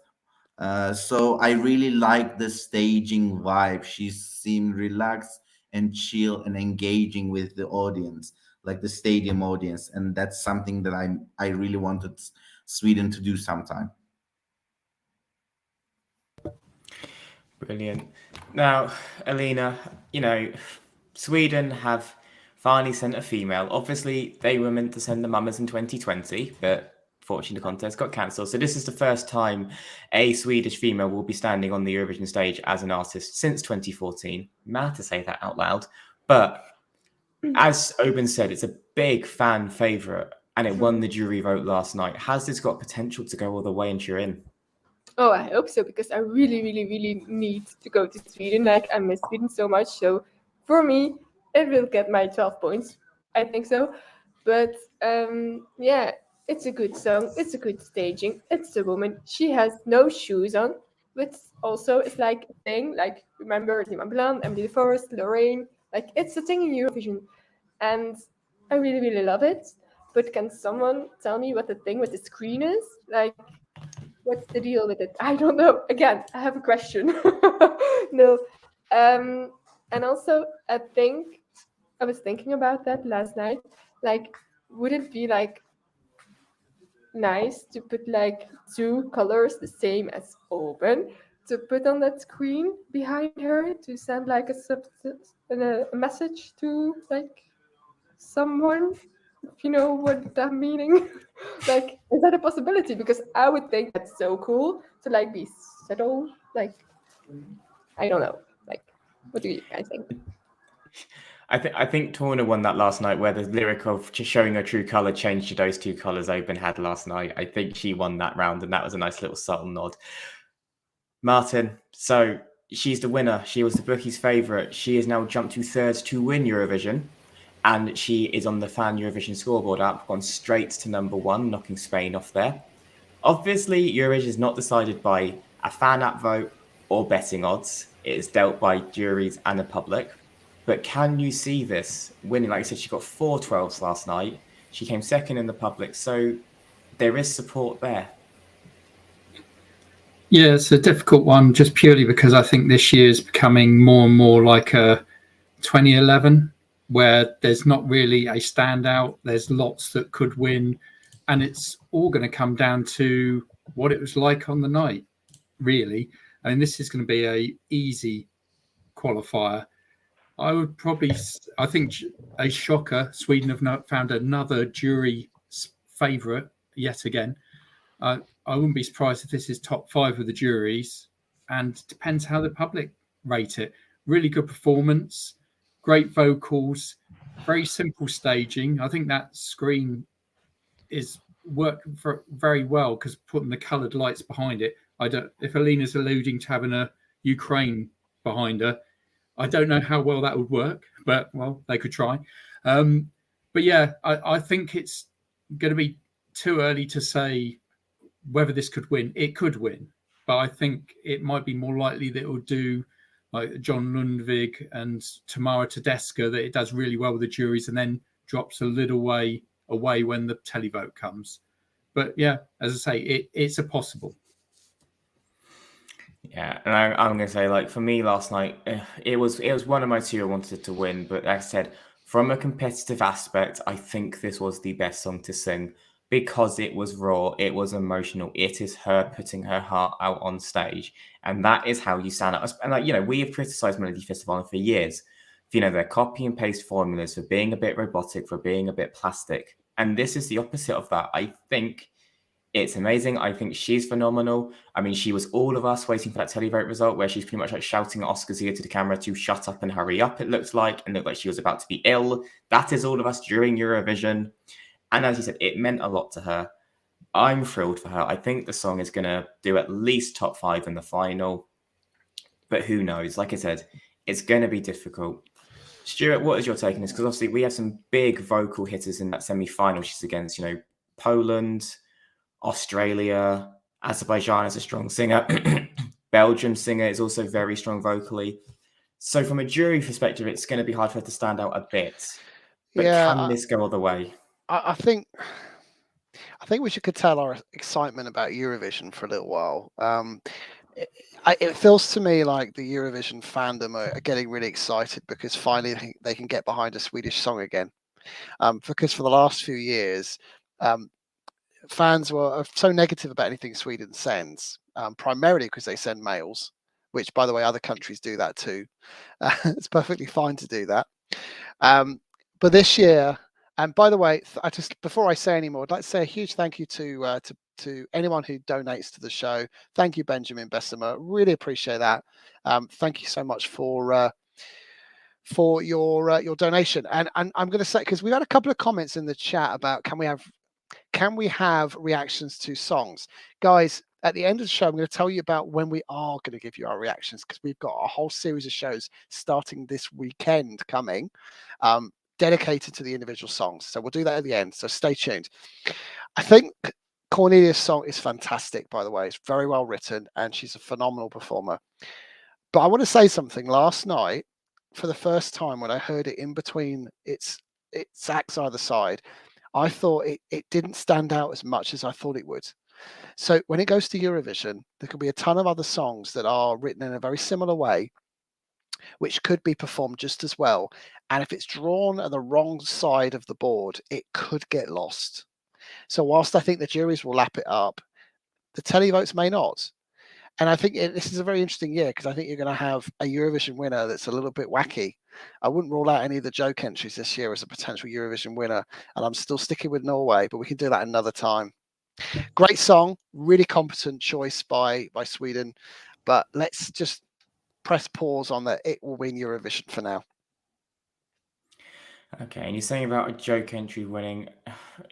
So I really like the staging vibe. She seemed relaxed and chill and engaging with the audience, like the stadium audience, and that's something that I really wanted Sweden to do sometime. Brilliant. Now, Alina, Sweden have finally sent a female. Obviously, they were meant to send the mamas in 2020, but fortunately the contest got cancelled. So this is the first time a Swedish female will be standing on the Eurovision stage as an artist since 2014. Mad to say that out loud. But as Oben said, it's a big fan favourite and it won the jury vote last night. Has this got potential to go all the way and you're in? Oh, I hope so, because I really, really, really need to go to Sweden. Like, I miss Sweden so much. So for me, it will get my 12 points. I think so. But yeah, it's a good song. It's a good staging. It's a woman. She has no shoes on, which also is like a thing. Like, remember Dimman, Emily the Forest, Lorraine. Like, it's a thing in Eurovision. And I really, really love it. But can someone tell me what the thing with the screen is? Like, what's the deal with it? I don't know. Again, I have a question. No. And also, I was thinking about that last night. Like, would it be like nice to put like two colors the same as Oben to put on that screen behind her to send like a message to like someone? If you know what that meaning. Like, is that a possibility? Because I would think that's so cool to like be subtle. Like, I don't know. Like, what do you guys think? I think Tone won that last night, where the lyric of just showing her true color changed to those two colors Oben had last night. I think she won that round, and that was a nice little subtle nod. Martin, so she's the winner. She was the bookies' favorite. She has now jumped to third to win Eurovision. And she is on the Fan Eurovision scoreboard app, gone straight to number one, knocking Spain off there. Obviously, Eurovision is not decided by a fan app vote or betting odds. It is dealt by juries and the public. But can you see this winning? Like I said, she got 4 12s last night. She came second in the public. So there is support there. Yeah, it's a difficult one just purely because I think this year is becoming more and more like a 2011. Where there's not really a standout, there's lots that could win, and it's all going to come down to what it was like on the night, really. I mean, this is going to be a easy qualifier. I think a shocker, Sweden have found another jury favourite yet again. I wouldn't be surprised if this is top 5 of the juries, and it depends how the public rate it. Really good performance. Great vocals, very simple staging. I think that screen is working very well because putting the coloured lights behind it. If Alina's alluding to having a Ukraine behind her, I don't know how well that would work, but well, they could try. But yeah, I think it's going to be too early to say whether this could win. It could win, but I think it might be more likely that it will do like John Lundvik and Tamara Tedesco, that it does really well with the juries and then drops a little way away when the televote comes. But yeah, as I say, it's a possible. Yeah, and I'm going to say, like, for me last night, it was one of my two I wanted to win. But like I said, from a competitive aspect, I think this was the best song to sing because it was raw, it was emotional. It is her putting her heart out on stage. And that is how you stand up. And like, we have criticized Melodifestivalen for years. Their copy and paste formulas, for being a bit robotic, for being a bit plastic. And this is the opposite of that. I think It's amazing. I think she's phenomenal. I mean, she was all of us waiting for that televote result where she's pretty much like shouting at Oscar's ear to the camera to shut up and hurry up, it looked like, and looked like she was about to be ill. That is all of us during Eurovision. And as you said, it meant a lot to her. I'm thrilled for her. I think the song is going to do at least top 5 in the final. But who knows? Like I said, it's going to be difficult. Stuart, what is your take on this? Because obviously we have some big vocal hitters in that semi-final. She's against, Poland, Australia, Azerbaijan is a strong singer. Belgium singer is also very strong vocally. So from a jury perspective, it's going to be hard for her to stand out a bit. But can this go all the way? I think we should curtail our excitement about Eurovision for a little while. It feels to me like the Eurovision fandom are getting really excited because finally they can get behind a Swedish song again. Because for the last few years, fans were so negative about anything Sweden sends, primarily because they send males, which, by the way, other countries do that too. It's perfectly fine to do that. But this year, and by the way, before I say any more, I'd like to say a huge thank you to anyone who donates to the show. Thank you, Benjamin Bessemer. Really appreciate that. Thank you so much for your donation. And I'm going to say, because we've had a couple of comments in the chat about can we have reactions to songs, guys. At the end of the show, I'm going to tell you about when we are going to give you our reactions, because we've got a whole series of shows starting this weekend coming, dedicated to the individual songs. So we'll do that at the end. So stay tuned. I think Cornelia's song is fantastic, by the way. It's very well written and she's a phenomenal performer. But I want to say something. Last night, for the first time, when I heard it in between its acts either side, I thought it didn't stand out as much as I thought it would. So when it goes to Eurovision, there could be a ton of other songs that are written in a very similar way, which could be performed just as well. And if it's drawn at the wrong side of the board, it could get lost. So whilst I think the juries will lap it up, the televotes may not. And I think this is a very interesting year, because I think you're going to have a Eurovision winner that's a little bit wacky. I wouldn't rule out any of the joke entries this year as a potential Eurovision winner. And I'm still sticking with Norway, but we can do that another time. Great song, really competent choice by Sweden. But let's just press pause on that. It will win Eurovision for now. Okay, and you're saying about a joke entry winning.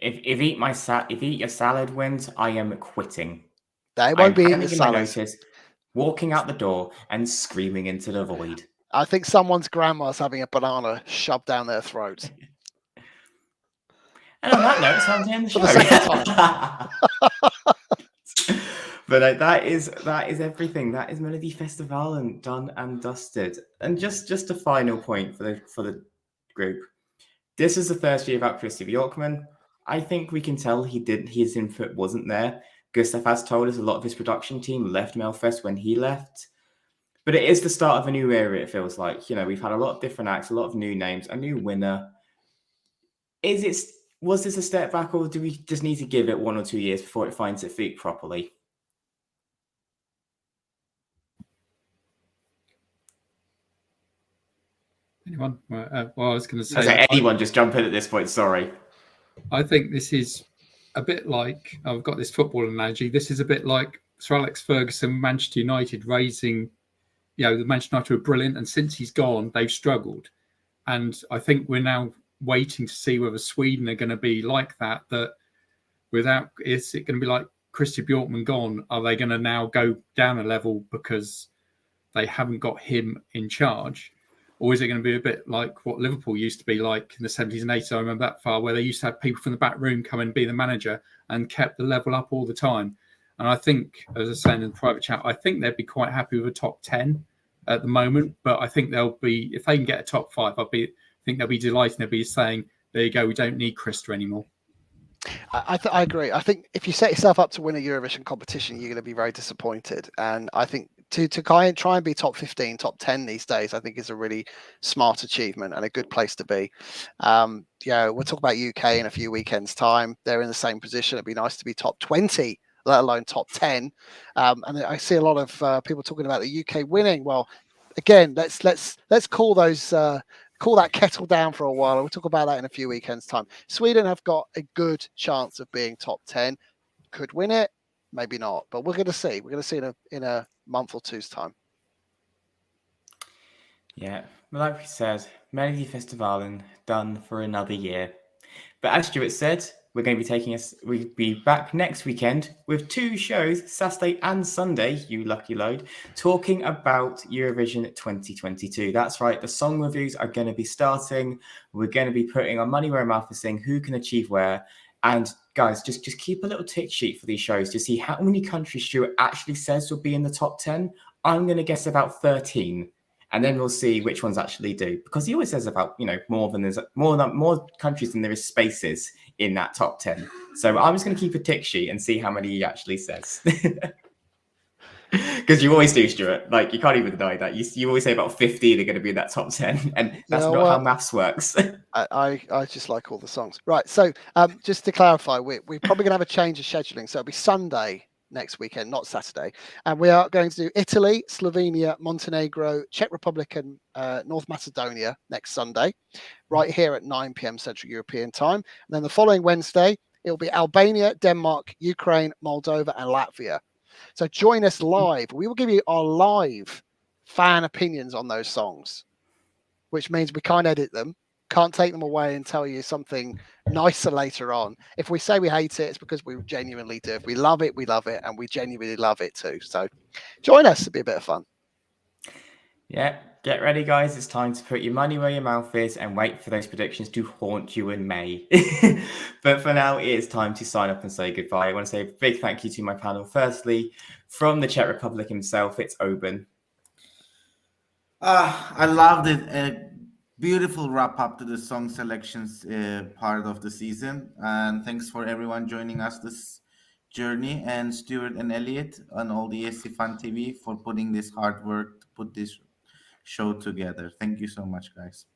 If Eat Your Salad wins, I am quitting. They won't be eating salad. Walking out the door and screaming into the void. I think someone's grandma's having a banana shoved down their throat. And on that note, it's time to end the show. For the second time. But that is everything. That is Melodifestivalen done and dusted. And just a final point for the group. This is the first year about Christopher Bjorkman. I think we can tell his input wasn't there. Gustav has told us a lot of his production team left Melfest when he left. But it is the start of a new era, it feels like. We've had a lot of different acts, a lot of new names, a new winner. Was this a step back, or do we just need to give it 1 or 2 years before it finds its feet properly? Anyone? Well, I was going to say... anyone, just jump in at this point, sorry. I think this is a bit like... I've got this football analogy. This is a bit like Sir Alex Ferguson, Manchester United, raising... the Manchester United were brilliant, and since he's gone, they've struggled. And I think we're now waiting to see whether Sweden are going to be like that, is it going to be like Christer Bjorkman gone? Are they going to now go down a level because they haven't got him in charge? Or is it going to be a bit like what Liverpool used to be like in the 70s and 80s? I remember that far, where they used to have people from the back room come and be the manager and kept the level up all the time. And I think, as I was saying in the private chat, I think they'd be quite happy with a top 10 at the moment. But I think they'll be, if they can get a top 5, I think they'll be delighted. They'll be saying, there you go, we don't need Christer anymore. I agree. I think if you set yourself up to win a Eurovision competition, you're going to be very disappointed. And I think to try and be top 15, top 10 these days, I think is a really smart achievement and a good place to be. We'll talk about UK in a few weekends' time. They're in the same position. It'd be nice to be top 20, let alone top 10. And I see a lot of people talking about the UK winning. Well, again, let's call those. Call that kettle down for a while. We'll talk about that in a few weekends' time. Sweden have got a good chance of being top 10. could win it, maybe not. But we're going to see. We're going to see in a month or two's time. Yeah, well, like we said, Melodifestivalen done for another year. But as Stuart said, we're going to be we'll be back next weekend with 2 shows, Saturday and Sunday, you lucky load, talking about Eurovision 2022. That's right, the song reviews are going to be starting. We're going to be putting our money where our mouth is saying who can achieve where. And guys, just keep a little tick sheet for these shows to see how many countries Stuart actually says will be in the top 10. I'm going to guess about 13. And then we'll see which ones actually do, because he always says about more countries than there is spaces in that top 10. So I'm just going to keep a tick sheet and see how many he actually says. Because you always do, Stuart. Like, you can't even deny that. You always say about 15 are going to be in that top 10, and that's not how maths works. I just like all the songs. Right. So just to clarify, we're probably going to have a change of scheduling. So it'll be Sunday next weekend, not Saturday. And we are going to do Italy, Slovenia, Montenegro, Czech Republic and North Macedonia next Sunday, right here at 9 p.m. Central European time. And then the following Wednesday, it'll be Albania, Denmark, Ukraine, Moldova and Latvia. So join us live. We will give you our live fan opinions on those songs, which means we can't edit them, can't take them away and tell you something nicer later on. If we say we hate it, it's because we genuinely do. If we love it, we love it, and we genuinely love it too. So join us. It'll be a bit of fun. Yeah, get ready, guys. It's time to put your money where your mouth is and wait for those predictions to haunt you in May. But for now, it is time to sign up and say goodbye. I want to say a big thank you to my panel. Firstly, from the Czech Republic himself, it's Oben. I loved it. Beautiful wrap up to the song selections part of the season, and thanks for everyone joining us this journey, and Stuart and Elliot and all the ESC Fan TV for putting this hard work to put this show together. Thank you so much, guys.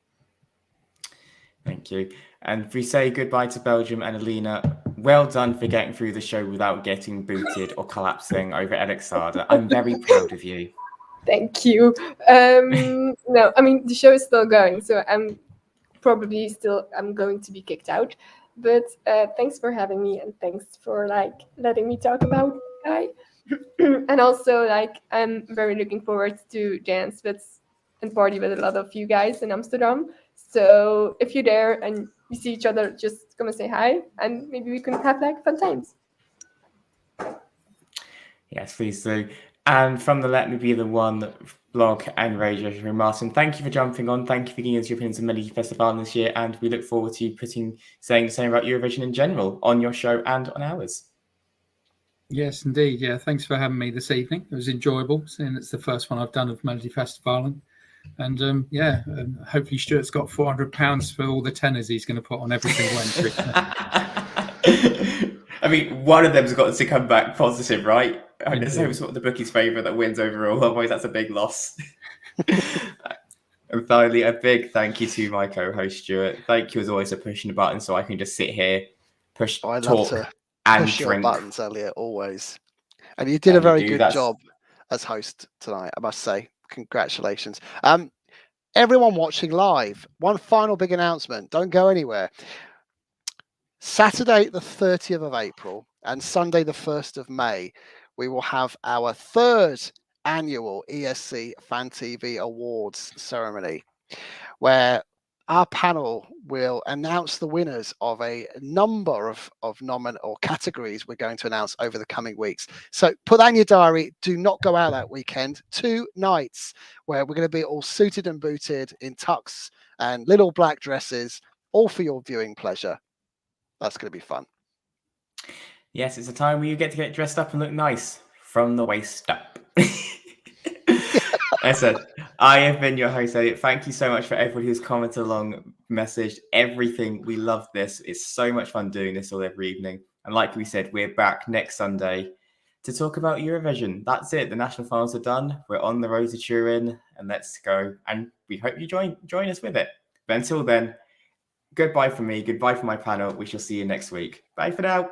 Thank you. And we say goodbye to Belgium and Alina. Well done for getting through the show without getting booted or collapsing over Alexander. I'm very proud of you. Thank you. No, I mean, the show is still going, so I'm going to be kicked out. But thanks for having me, and thanks for letting me talk about Guy. And also, I'm very looking forward to dance with and party with a lot of you guys in Amsterdam. So if you're there and you see each other, just come and say hi, and maybe we can have fun times. Yes, please do. And from the Let Me Be the One blog and radio show, Martin, thank you for jumping on. Thank you for giving us your opinions on Melodifestivalen this year. And we look forward to you saying the same about Eurovision in general on your show and on ours. Yes, indeed. Yeah, thanks for having me this evening. It was enjoyable, seeing it's the first one I've done of Melodifestivalen. And hopefully Stuart's got £400 for all the tenors he's going to put on every single entry. I mean, one of them's got to come back positive, right? I mean, let's hope it's the bookie's favourite that wins overall. Otherwise, that's a big loss. And finally, a big thank you to my co-host, Stuart. Thank you as always for pushing the button so I can just sit here, talk, and push drink. Your buttons, Elliot, always. And you did a very good job as host tonight, I must say. Congratulations. Everyone watching live, one final big announcement. Don't go anywhere. Saturday, the 30th of April and Sunday, the 1st of May, we will have our 3rd annual ESC Fan TV Awards ceremony, where our panel will announce the winners of a number of categories we're going to announce over the coming weeks. So put that in your diary. Do not go out that weekend. 2 nights where we're going to be all suited and booted in tux and little black dresses, all for your viewing pleasure. That's going to be fun. Yes, it's a time where you get to get dressed up and look nice from the waist up. I said, I have been your host, Elliot. Thank you so much for everybody who's commented along, messaged, everything. We love this. It's so much fun doing this all every evening. And like we said, we're back next Sunday to talk about Eurovision. That's it. The national finals are done. We're on the road to Turin, and let's go. And we hope you join us with it. But until then, goodbye from me. Goodbye from my panel. We shall see you next week. Bye for now.